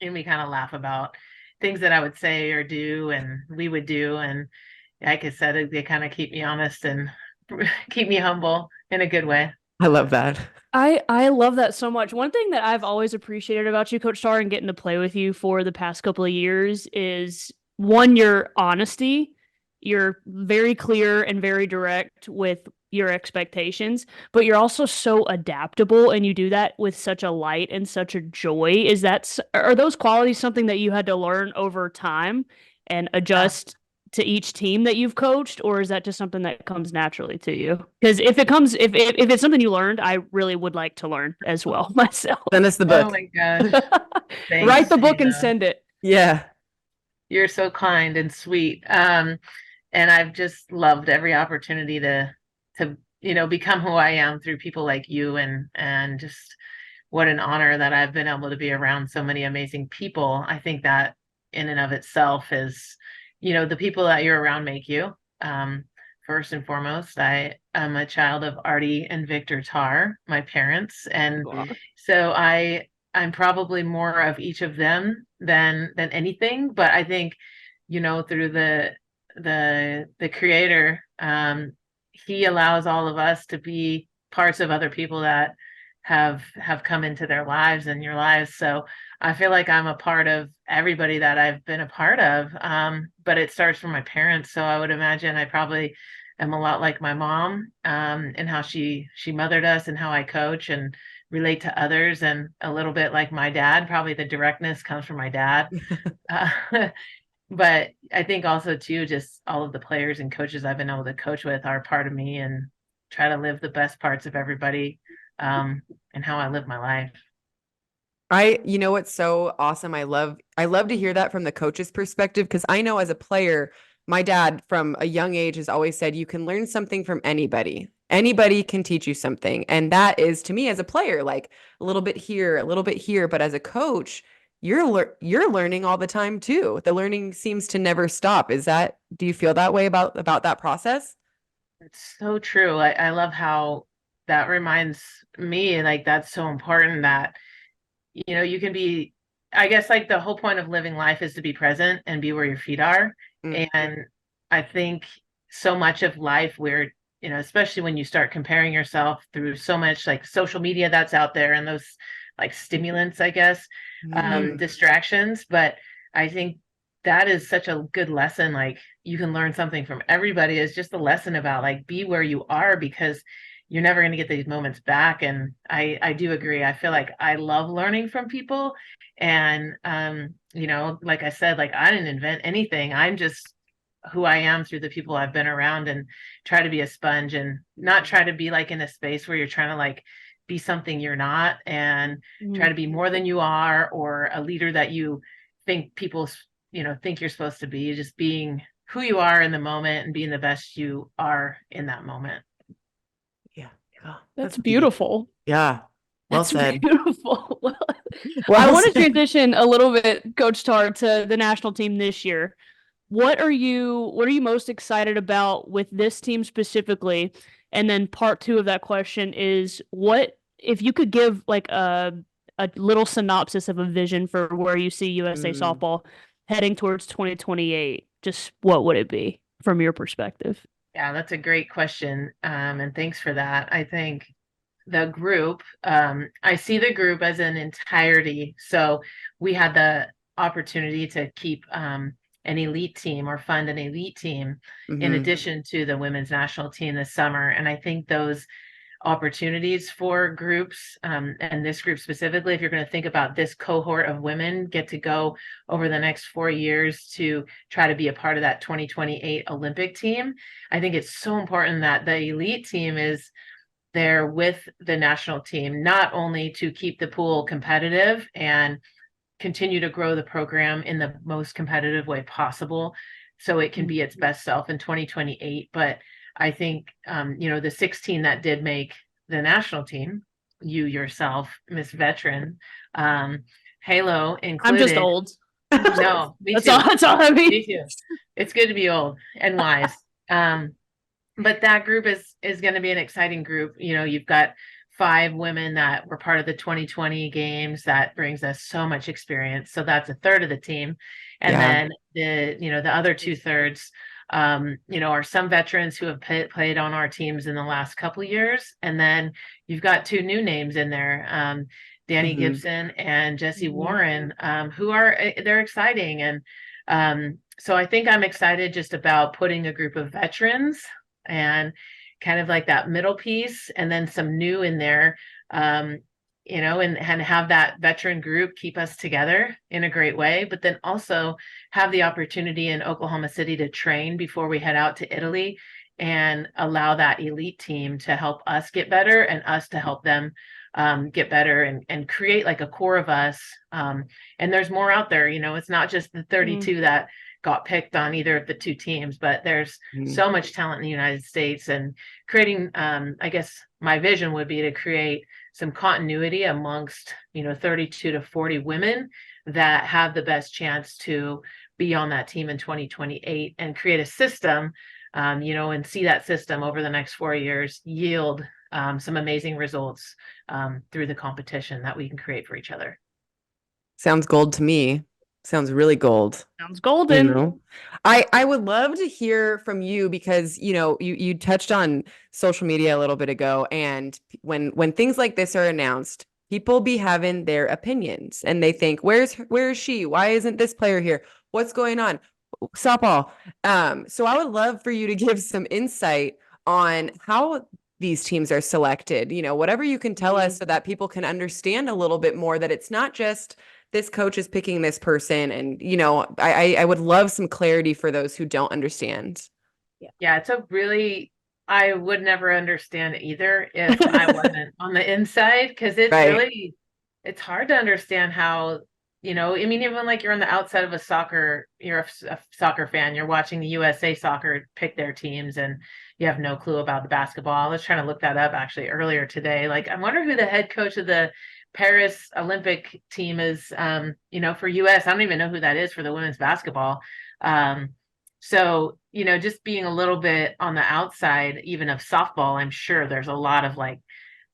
we kind of laugh about things that I would say or do, and we would do. And like I said, they kind of keep me honest and keep me humble in a good way. I love that. I love that so much. One thing that I've always appreciated about you, Coach Tarr, and getting to play with you for the past couple of years is, one, your honesty. You're very clear and very direct with your expectations, but you're also so adaptable, and you do that with such a light and such a joy. Are those qualities something that you had to learn over time and adjust to each team that you've coached, or is that just something that comes naturally to you? Because if it's something you learned, I really would like to learn as well myself. Send us the book. Oh my gosh. Write the book and send it. Yeah. You're so kind and sweet. And I've just loved every opportunity to become who I am through people like you, and just what an honor that I've been able to be around so many amazing people. I think that in and of itself is, the people that you're around make you. First and foremost, I am a child of Artie and Victor Tarr, my parents. And so I'm probably more of each of them than anything. But I think, through the creator, he allows all of us to be parts of other people that have come into their lives and your lives. So I feel like I'm a part of everybody that I've been a part of. But it starts from my parents. So I would imagine I probably am a lot like my mom, and how she mothered us, and how I coach and relate to others, and a little bit like my dad. Probably the directness comes from my dad. But I think also too, just all of the players and coaches I've been able to coach with are part of me, and try to live the best parts of everybody, and how I live my life. What's so awesome. I love to hear that from the coach's perspective, because I know as a player, my dad from a young age has always said, you can learn something from anybody. Anybody can teach you something. And that is, to me as a player, like a little bit here, a little bit here. But as a coach, you're learning all the time too. The learning seems to never stop. Do you feel that way about that process? It's so true. I love how that reminds me, like, that's so important that, you can be, I guess, like, the whole point of living life is to be present and be where your feet are. Mm-hmm. And I think so much of life where, especially when you start comparing yourself through so much like social media that's out there and those like stimulants, I guess, distractions. But I think that is such a good lesson. Like, you can learn something from everybody. Is just a lesson about like, be where you are, because you're never going to get these moments back. And I do agree. I feel like I love learning from people. And, like I said, like, I didn't invent anything. I'm just who I am through the people I've been around, and try to be a sponge and not try to be like in a space where you're trying to like be something you're not, and try to be more than you are, or a leader that you think people, think you're supposed to be. Just being who you are in the moment and being the best you are in that moment. Yeah. Oh, that's beautiful. Yeah. Well said. Beautiful. Well, I want to transition a little bit, Coach Tarr, to the national team this year. What are you most excited about with this team specifically? And then part 2 of that question is, what if you could give like a little synopsis of a vision for where you see USA softball heading towards 2028? Just what would it be from your perspective? Yeah, that's a great question. And thanks for that. I think the group, I see the group as an entirety. So we had the opportunity to keep an elite team, or fund an elite team, in addition to the women's national team this summer. And I think those opportunities for groups, and this group specifically, if you're going to think about this cohort of women get to go over the next 4 years to try to be a part of that 2028 Olympic team, I think it's so important that the elite team is there with the national team, not only to keep the pool competitive and continue to grow the program in the most competitive way possible, so it can be its best self in 2028. But I think, the 16 that did make the national team, you yourself, Miss Veteran, Halo included. I'm just old. No, me too. That's all I mean. Me too. It's good to be old and wise. But that group is going to be an exciting group. You've got 5 women that were part of the 2020 games. That brings us so much experience. So that's a third of the team. And then the other 2/3, are some veterans who have played on our teams in the last couple of years. And then you've got 2 new names in there, Danny Gibson and Jessie Warren, they're exciting. And so I think I'm excited just about putting a group of veterans and kind of like that middle piece, and then some new in there, and have that veteran group keep us together in a great way, but then also have the opportunity in Oklahoma City to train before we head out to Italy, and allow that elite team to help us get better and us to help them get better, and create like a core of us. And there's more out there, it's not just the 32 that got picked on either of the 2 teams, but there's so much talent in the United States. And creating, I guess my vision would be to create some continuity amongst, 32 to 40 women that have the best chance to be on that team in 2028, and create a system, and see that system over the next 4 years yield some amazing results through the competition that we can create for each other. Sounds gold to me. Sounds really gold. Sounds golden. I would love to hear from you, because you touched on social media a little bit ago, and when things like this are announced, people be having their opinions, and they think, where is she? Why isn't this player here? What's going on? Softball. So I would love for you to give some insight on how these teams are selected, whatever you can tell us, so that people can understand a little bit more, that it's not just this coach is picking this person. And, I would love some clarity for those who don't understand. Yeah. It's I would never understand either if I wasn't on the inside, because it's really, it's hard to understand how, even like you're on the outside of you're a soccer fan, you're watching the USA soccer pick their teams, and you have no clue about the basketball. I was trying to look that up actually earlier today. Like, I wonder who the head coach of the Paris Olympic team is, for US. I don't even know who that is for the women's basketball. So just being a little bit on the outside, even of softball, I'm sure there's a lot of like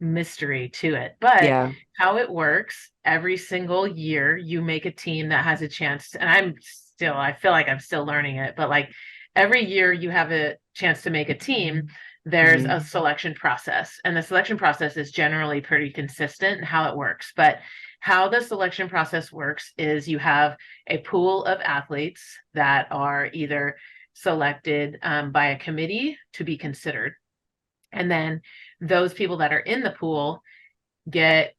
mystery to it. But how it works, every single year you make a team that has a chance to, and I feel like I'm still learning it, but like every year you have a chance to make a team. There's a selection process, and the selection process is generally pretty consistent in how it works. But how the selection process works is you have a pool of athletes that are either selected by a committee to be considered. And then those people that are in the pool get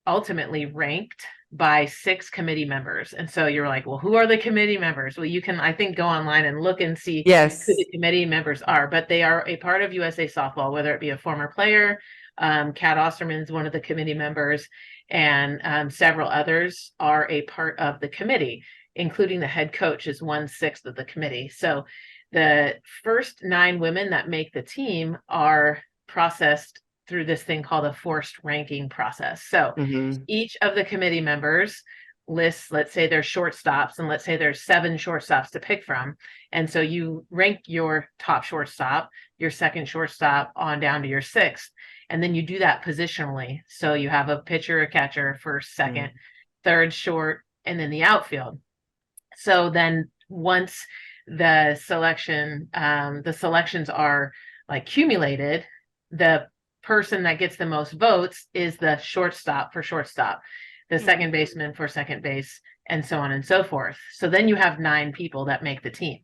ultimately ranked by 6 committee members. And so you're like, well, who are the committee members? Well, you can, I think, go online and look and see who the committee members are, but they are a part of USA Softball, whether it be a former player. Kat Osterman's one of the committee members, and several others are a part of the committee, including the head coach is 1/6 of the committee. So the first 9 women that make the team are processed through this thing called a forced ranking process. So each of the committee members lists, let's say there's shortstops, and let's say there's 7 shortstops to pick from. And so you rank your top shortstop, your second shortstop on down to your 6th. And then you do that positionally. So you have a pitcher, a catcher, first, second, third, short, and then the outfield. So then once the selections are like accumulated, the person that gets the most votes is the shortstop for shortstop, the second baseman for second base, and so on and so forth. So then you have 9 people that make the team.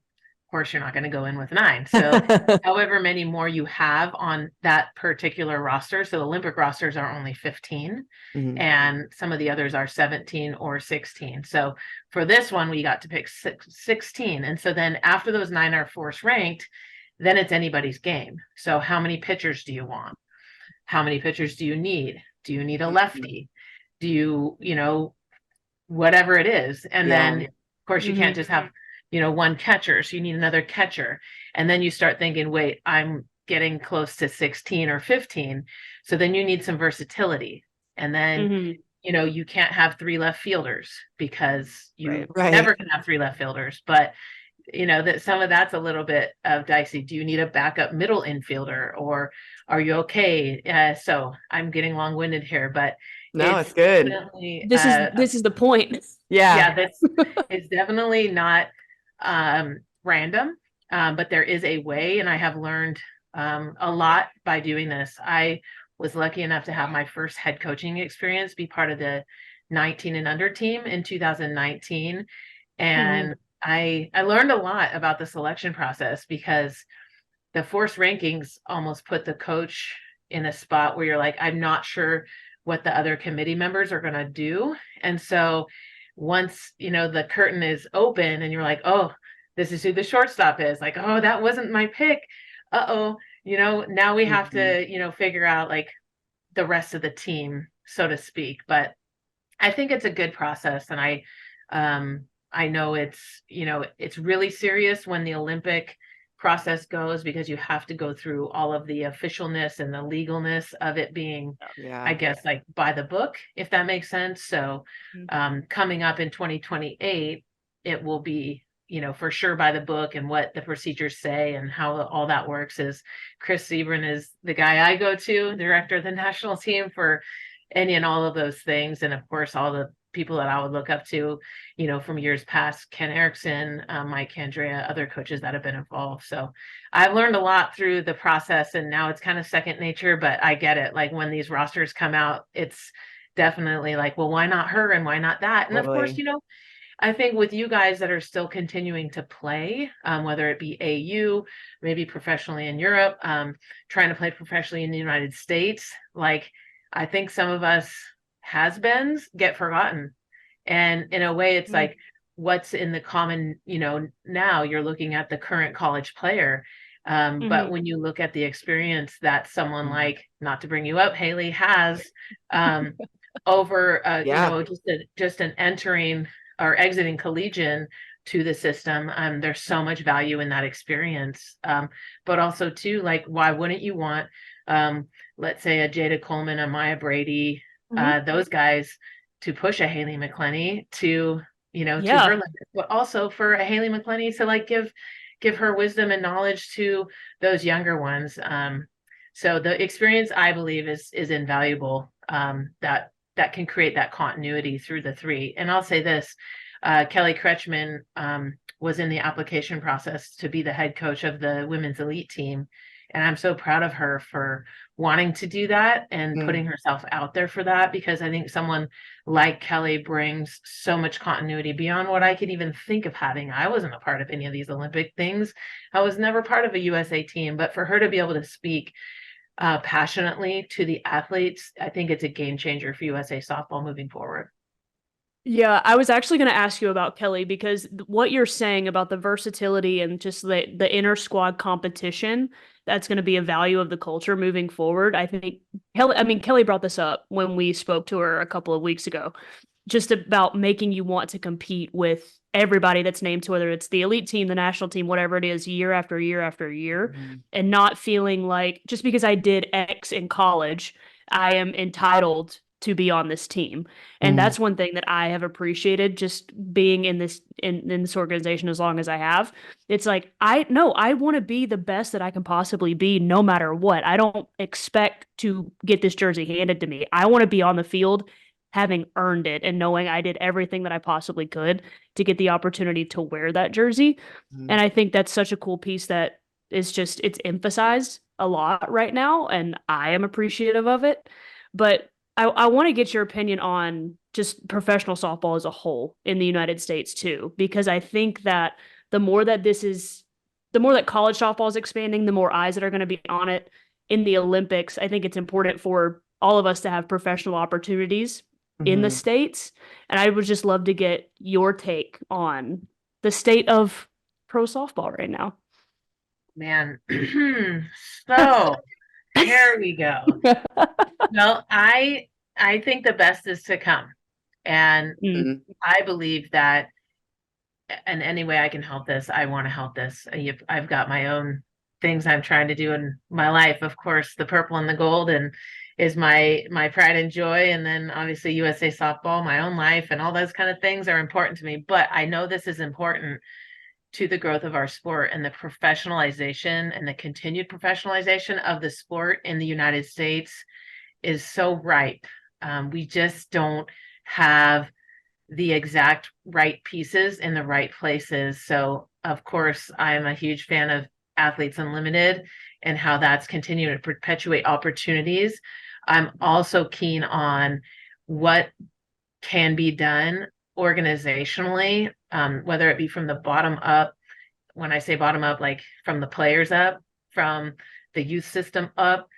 Of course, you're not going to go in with 9. So however many more you have on that particular roster. So the Olympic rosters are only 15, and some of the others are 17 or 16. So for this one, we got to pick 16. And so then after those 9 are force ranked, then it's anybody's game. So how many pitchers do you want? How many pitchers do you need? Do you need a lefty? Do you, whatever it is. And then, of course, you can't just have, one catcher. So you need another catcher. And then you start thinking, wait, I'm getting close to 16 or 15. So then you need some versatility. And then, you can't have 3 left fielders because you never can have 3 left fielders. But that some of that's a little bit of dicey. Do you need a backup middle infielder, or are you okay? So I'm getting long-winded here, but no, it's good. This is the point. This is definitely not random, but there is a way, and I have learned a lot by doing this. I was lucky enough to have my first head coaching experience be part of the 19 and under team in 2019, and I learned a lot about the selection process, because the force rankings almost put the coach in a spot where you're like, I'm not sure what the other committee members are going to do. And so once, the curtain is open and you're like, oh, this is who the shortstop is, like, oh, that wasn't my pick. Now we have to, figure out like the rest of the team, so to speak. But I think it's a good process. And I know it's really serious when the Olympic process goes, because you have to go through all of the officialness and the legalness of it being, I guess, like by the book, if that makes sense. So coming up in 2028, it will be, for sure by the book, and what the procedures say and how all that works. Is Chris Sebrin is the guy I go to, director of the national team, for any and all of those things. And of course, all the people that I would look up to, from years past, Ken Erickson, Mike Andrea, other coaches that have been involved. So I've learned a lot through the process, and now it's kind of second nature, but I get it. Like when these rosters come out, it's definitely like, well, why not her and why not that? And of course, I think with you guys that are still continuing to play, whether it be AU, maybe professionally in Europe, trying to play professionally in the United States, like I think some of us has-beens get forgotten. And in a way, it's like, what's in the common, now you're looking at the current college player. But when you look at the experience that someone like, not to bring you up, Haley has over, just an entering or exiting collegian to the system, there's so much value in that experience. But also too, like, why wouldn't you want, let's say a Jada Coleman, a Maya Brady, those guys to push a Haley McClenny to, to her limit, but also for a Haley McClenny to like give give her wisdom and knowledge to those younger ones. So the experience, I believe, is invaluable. That can create that continuity through the three. And I'll say this, Kelly Kretschmann was in the application process to be the head coach of the women's elite team. And I'm so proud of her for wanting to do that and putting herself out there for that, because I think someone like Kelly brings so much continuity beyond what I could even think of having. I wasn't a part of any of these Olympic things. I was never part of a USA team, but for her to be able to speak passionately to the athletes, I think it's a game changer for USA softball moving forward. Yeah, I was actually going to ask you about Kelly, because what you're saying about the versatility and just the inter squad competition, that's going to be a value of the culture moving forward. I think Kelly brought this up when we spoke to her a couple of weeks ago, just about making you want to compete with everybody that's named, to whether it's the elite team, the national team, whatever it is, year after year after year, and not feeling like just because I did X in college, I am entitled to be on this team. And that's one thing that I have appreciated just being in this organization as long as I have. It's like, I want to be the best that I can possibly be no matter what. I don't expect to get this jersey handed to me. I want to be on the field having earned it and knowing I did everything that I possibly could to get the opportunity to wear that jersey. And I think that's such a cool piece that is just, it's emphasized a lot right now, and I am appreciative of it. But I want to get your opinion on just professional softball as a whole in the United States too, because I think that the more that college softball is expanding, the more eyes that are going to be on it in the Olympics. I think it's important for all of us to have professional opportunities in the States. And I would just love to get your take on the state of pro softball right now. Man, so here we go. Well, I think the best is to come. And I believe that in any way I can help this, I want to help this. I've got my own things I'm trying to do in my life. Of course, the purple and the gold is my pride and joy. And then obviously USA softball, my own life, and all those kind of things are important to me. But I know this is important to the growth of our sport, and the professionalization and the continued professionalization of the sport in the United States is so ripe. We just don't have the exact right pieces in the right places. So of course, I'm a huge fan of Athletes Unlimited and how that's continuing to perpetuate opportunities. I'm also keen on what can be done organizationally, whether it be from the bottom up. When I say bottom up, like from the players up, from the youth system up,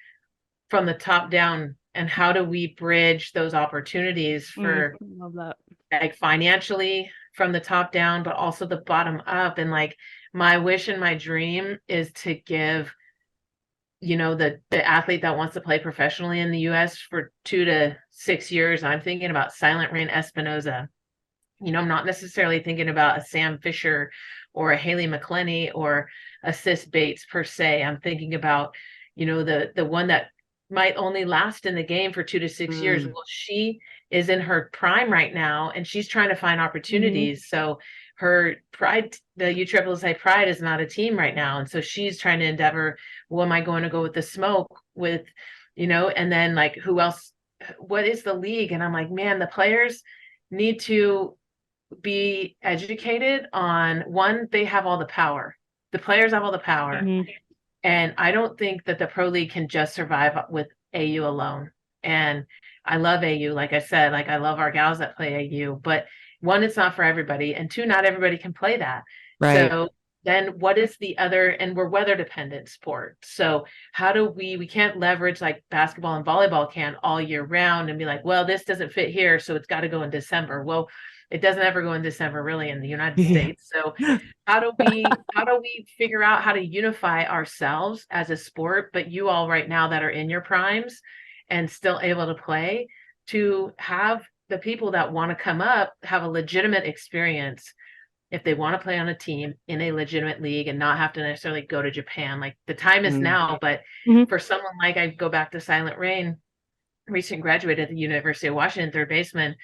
from the top down. And how do we bridge those opportunities for love that, like financially from the top down, but also the bottom up? And like my wish and my dream is to give, the athlete that wants to play professionally in the US for 2 to 6 years. I'm thinking about Silent Rain Espinoza. I'm not necessarily thinking about a Sam Fisher or a Haley McClenny or a Sis Bates per se. I'm thinking about, the one that might only last in the game for 2 to 6 years. Well, she is in her prime right now, and she's trying to find opportunities. So her pride, the USSSA Pride, is not a team right now. And so she's trying to endeavor, well, am I going to go with the smoke with, and then like, who else, what is the league? And I'm like, man, the players need to be educated on, one, they have all the power. The players have all the power. And I don't think that the pro league can just survive with AU alone. And I love AU. Like I said, like I love our gals that play AU, but one, it's not for everybody. And two, not everybody can play that. Right. So then what is the other, and we're weather dependent sport. So how do we can't leverage like basketball and volleyball can all year round and be like, well, this doesn't fit here, so it's got to go in December. Well, it doesn't ever go in December really in the United States. So how do we figure out how to unify ourselves as a sport, but you all right now that are in your primes and still able to play, to have the people that want to come up have a legitimate experience if they want to play on a team in a legitimate league and not have to necessarily go to Japan. Like the time is now, but for someone like, I go back to Silent Rain, recent graduate at the University of Washington, third baseman,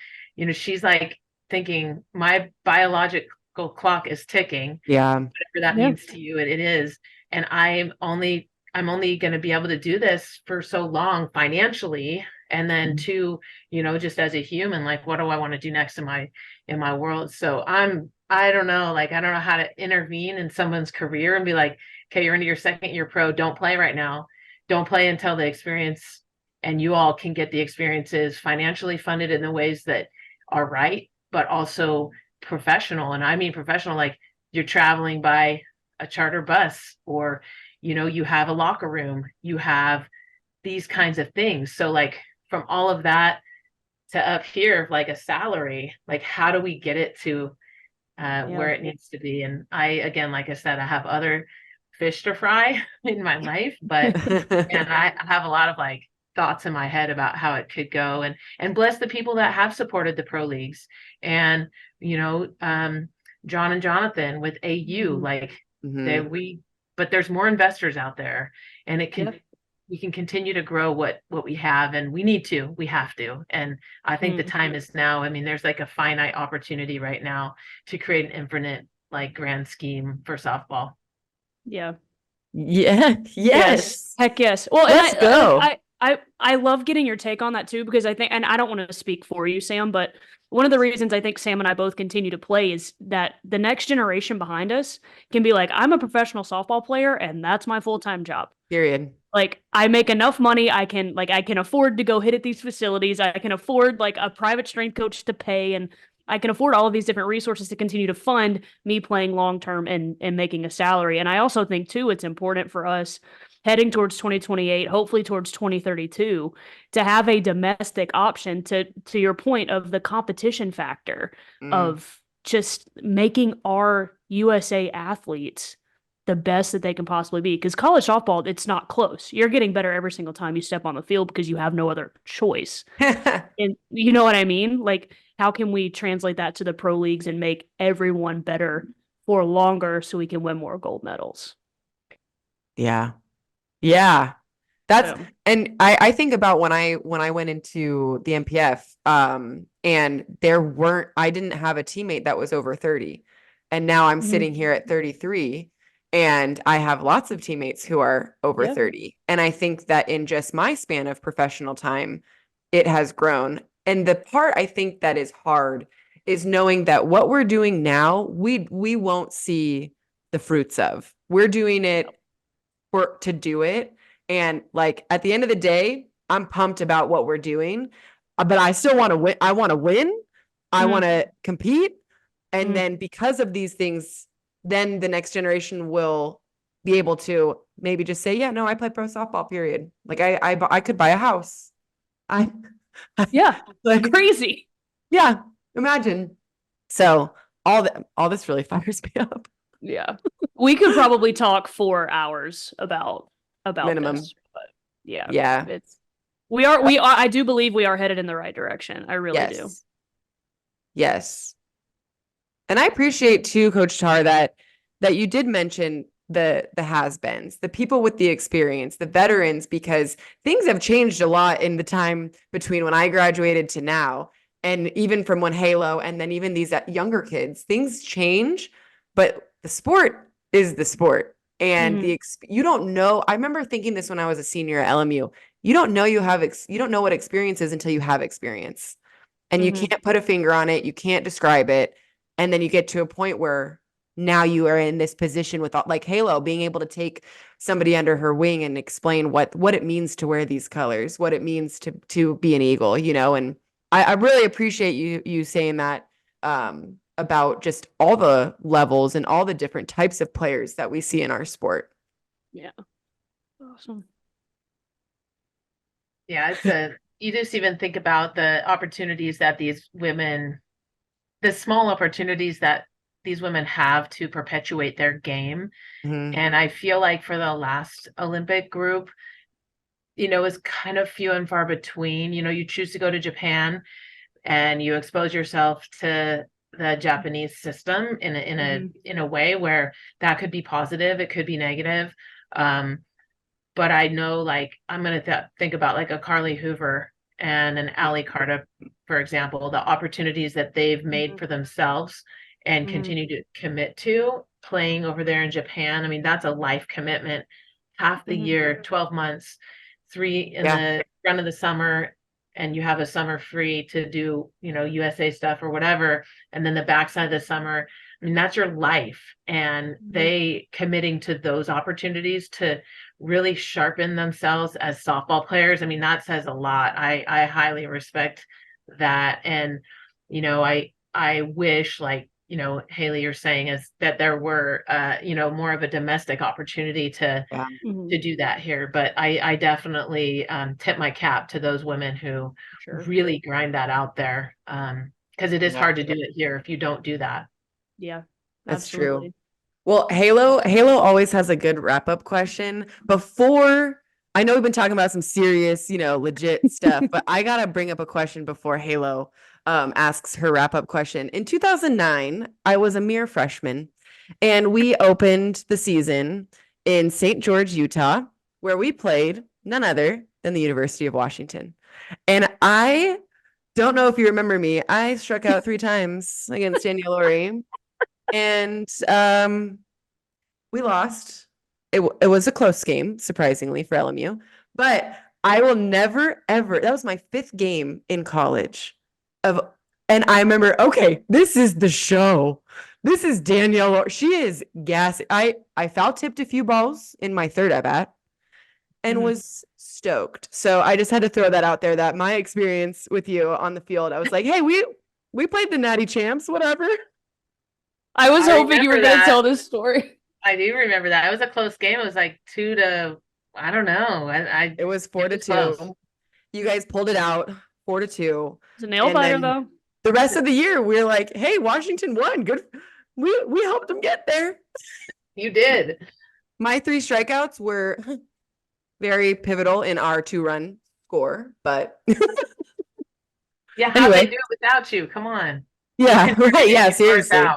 she's like thinking my biological biological clock is ticking. Yeah. Whatever that means to you, it is. And I'm only going to be able to do this for so long financially. And then just as a human, like, what do I want to do next in my world? So I don't know, like, I don't know how to intervene in someone's career and be like, okay, you're into your second year pro, don't play right now. Don't play until the experience, and you all can get the experiences financially funded in the ways that are right, but also professional. And I mean professional, like you're traveling by a charter bus, or, you have a locker room, you have these kinds of things. So like from all of that to up here, like a salary, like how do we get it to where it needs to be? And again, like I said, I have other fish to fry in my life, but and I have a lot of like thoughts in my head about how it could go, and bless the people that have supported the pro leagues, and John and Jonathan with AU, like but there's more investors out there, and we can continue to grow what we have, and we have to. And I think the time is now. I mean, there's like a finite opportunity right now to create an infinite like grand scheme for softball. Yeah. Yes. Heck yes. Well, let's go. I love getting your take on that too, because I think, and I don't want to speak for you, Sam, but one of the reasons I think Sam and I both continue to play is that the next generation behind us can be like, I'm a professional softball player and that's my full-time job. Period. Like, I make enough money. I can afford to go hit at these facilities. I can afford like a private strength coach to pay, and I can afford all of these different resources to continue to fund me playing long-term and making a salary. And I also think too, it's important for us heading towards 2028, hopefully towards 2032, to have a domestic option, to your point of the competition factor of just making our USA athletes the best that they can possibly be. Because college softball, it's not close. You're getting better every single time you step on the field because you have no other choice. And you know what I mean? Like, how can we translate that to the pro leagues and make everyone better for longer so we can win more gold medals? Yeah. That's and I think about when I went into the MPF, and I didn't have a teammate that was over 30, and now I'm sitting here at 33, and I have lots of teammates who are over 30, and I think that in just my span of professional time, it has grown. And the part I think that is hard is knowing that what we're doing now, we won't see the fruits of. We're doing it to do it. And like, at the end of the day, I'm pumped about what we're doing, but I still want to win. I want to win. I want to compete. And then because of these things, then the next generation will be able to maybe just say, yeah, no, I play pro softball, period. Like I could buy a house. Like, crazy. Yeah. Imagine. So all this really fires me up. Yeah. We could probably talk 4 hours about minimum. this, but yeah. I do believe we are headed in the right direction. I really do. Yes. And I appreciate too, Coach Tarr, that you did mention the has-beens, the people with the experience, the veterans, because things have changed a lot in the time between when I graduated to now, and even from when Halo, and then even these younger kids, things change, but the sport is the sport. And you don't know. I remember thinking this when I was a senior at LMU. You don't know you don't know what experience is until you have experience, and you can't put a finger on it. You can't describe it. And then you get to a point where now you are in this position with, like, Halo, being able to take somebody under her wing and explain what it means to wear these colors, what it means to be an Eagle, and I really appreciate you saying that, about just all the levels and all the different types of players that we see in our sport. Yeah. Awesome. Yeah, you just even think about the opportunities that these women, the small opportunities that these women have to perpetuate their game. And I feel like for the last Olympic group, is kind of few and far between. You choose to go to Japan and you expose yourself to the Japanese system in a way where that could be positive, it could be negative. But I know, like, I'm going to think about like a Carly Hoover and an Allie Carter, for example, the opportunities that they've made for themselves and continue to commit to playing over there in Japan. I mean, that's a life commitment. Half the year, 12 months, 3 in the front of the summer, and you have a summer free to do, USA stuff or whatever. And then the backside of the summer, I mean, that's your life. And they committing to those opportunities to really sharpen themselves as softball players. I mean, that says a lot. I highly respect that. And, I wish, like, Haley, you're saying, is that there were, more of a domestic opportunity to do that here. But I definitely tip my cap to those women who really grind that out there. Because it is hard to do it here if you don't do that. Yeah, that's true. Well, Halo always has a good wrap-up question. Before, I know we've been talking about some serious, legit stuff, but I gotta bring up a question before Halo asks her wrap-up question. In 2009, I was a mere freshman, and we opened the season in St. George, Utah, where we played none other than the University of Washington. And I don't know if you remember me. I struck out 3 times against Danielle Laurie, and we lost. It was a close game, surprisingly, for LMU. But I will never, ever, that was my 5th game in college. And I remember, okay, this is the show. This is Danielle. She is gassy. I foul tipped a few balls in my 3rd at bat and was stoked. So I just had to throw that out there, that my experience with you on the field, I was like, hey, we played the Natty Champs, whatever. I was hoping you were going to tell this story. I do remember that. It was a close game. It was like 2 to, I don't know. It was 4 to 2. Close. You guys pulled it out 4 to 2. It's a nail biter, though. The rest of the year, we were like, hey, Washington won. Good. We helped them get there. You did. My 3 strikeouts were very pivotal in our 2-run score, but yeah, how they do it without you? Come on. Yeah, right. Yeah, seriously. Oh,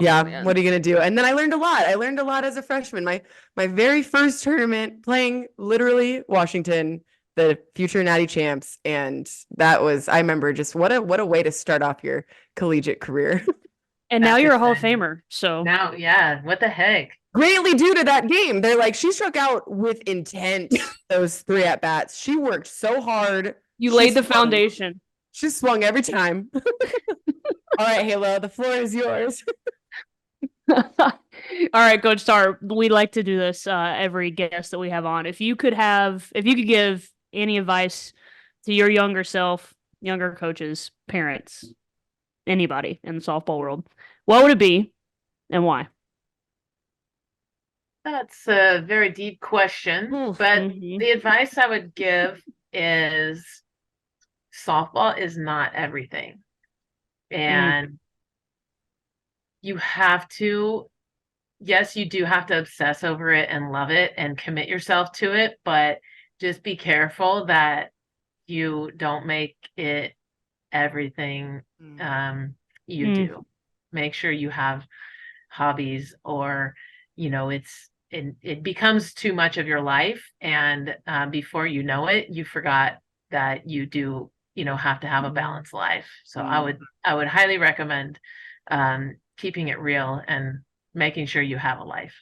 yeah, man. What are you gonna do? And then I learned a lot. I learned a lot as a freshman. My very first tournament, playing literally Washington, the future Natty Champs, and that was, I remember, just what a way to start off your collegiate career. And now you're a Hall of Famer. So now, yeah, what the heck? Greatly due to that game. They're like, she struck out with intent those 3 at bats. She worked so hard. You laid the foundation. She swung every time. All right, Halo, the floor is yours. All right, Coach Tarr, we like to do this every guest that we have on. If you could give any advice to your younger self, younger coaches, parents, anybody in the softball world, what would it be and why? That's a very deep question, but the advice I would give is softball is not everything. And you have to, yes, you do have to obsess over it and love it and commit yourself to it, but just be careful that you don't make it everything you do. Make sure you have hobbies, or it becomes too much of your life, and before you know it, you forgot that you do have to have a balanced life. So I would highly recommend keeping it real and making sure you have a life.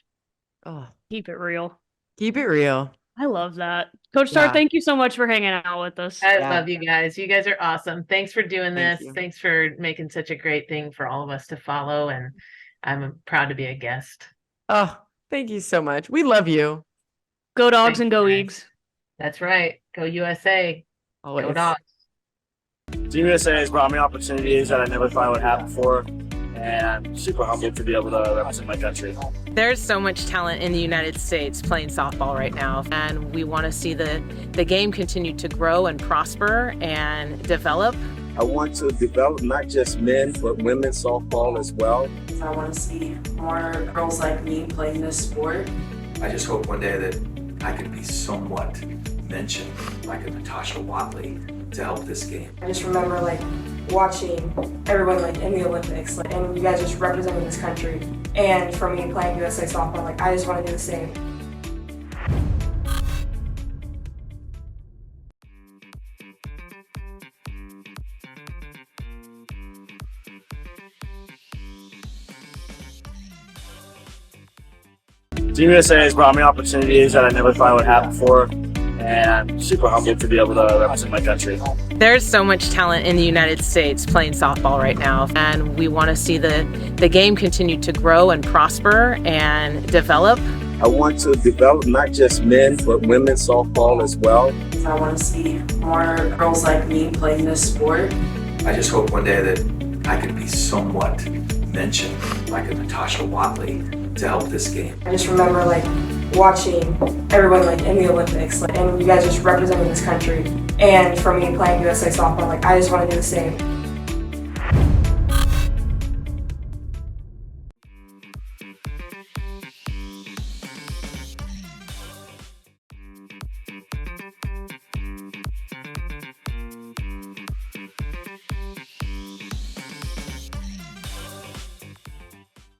Oh, keep it real. Keep it real. I love that. Coach Tarr, thank you so much for hanging out with us. I love you guys. You guys are awesome. Thanks for doing this. Thanks for making such a great thing for all of us to follow. And I'm proud to be a guest. Oh, thank you so much. We love you. Go Dogs and go Eags. That's right. Go USA. Always. Go Dogs. Team USA has brought me opportunities that I never thought would happen before. And I'm super humbled to be able to represent my country. There's so much talent in the United States playing softball right now, and we want to see the game continue to grow and prosper and develop. I want to develop not just men, but women's softball as well. I want to see more girls like me playing this sport. I just hope one day that I could be somewhat mentioned like a Natasha Watley to help this game. I just remember watching everyone in the Olympics, and you guys just representing this country. And for me playing USA softball, I just want to do the same. Team USA has brought me opportunities that I never thought would happen before, and I'm super humbled to be able to represent my country. There's so much talent in the United States playing softball right now, and we want to see the game continue to grow and prosper and develop. I want to develop not just men, but women's softball as well. I want to see more girls like me playing this sport. I just hope one day that I could be somewhat mentioned, like a Natasha Watley, to help this game. I just remember like watching everyone like in the Olympics, like, and you guys just representing this country. And for me playing USA softball, like I just want to do the same.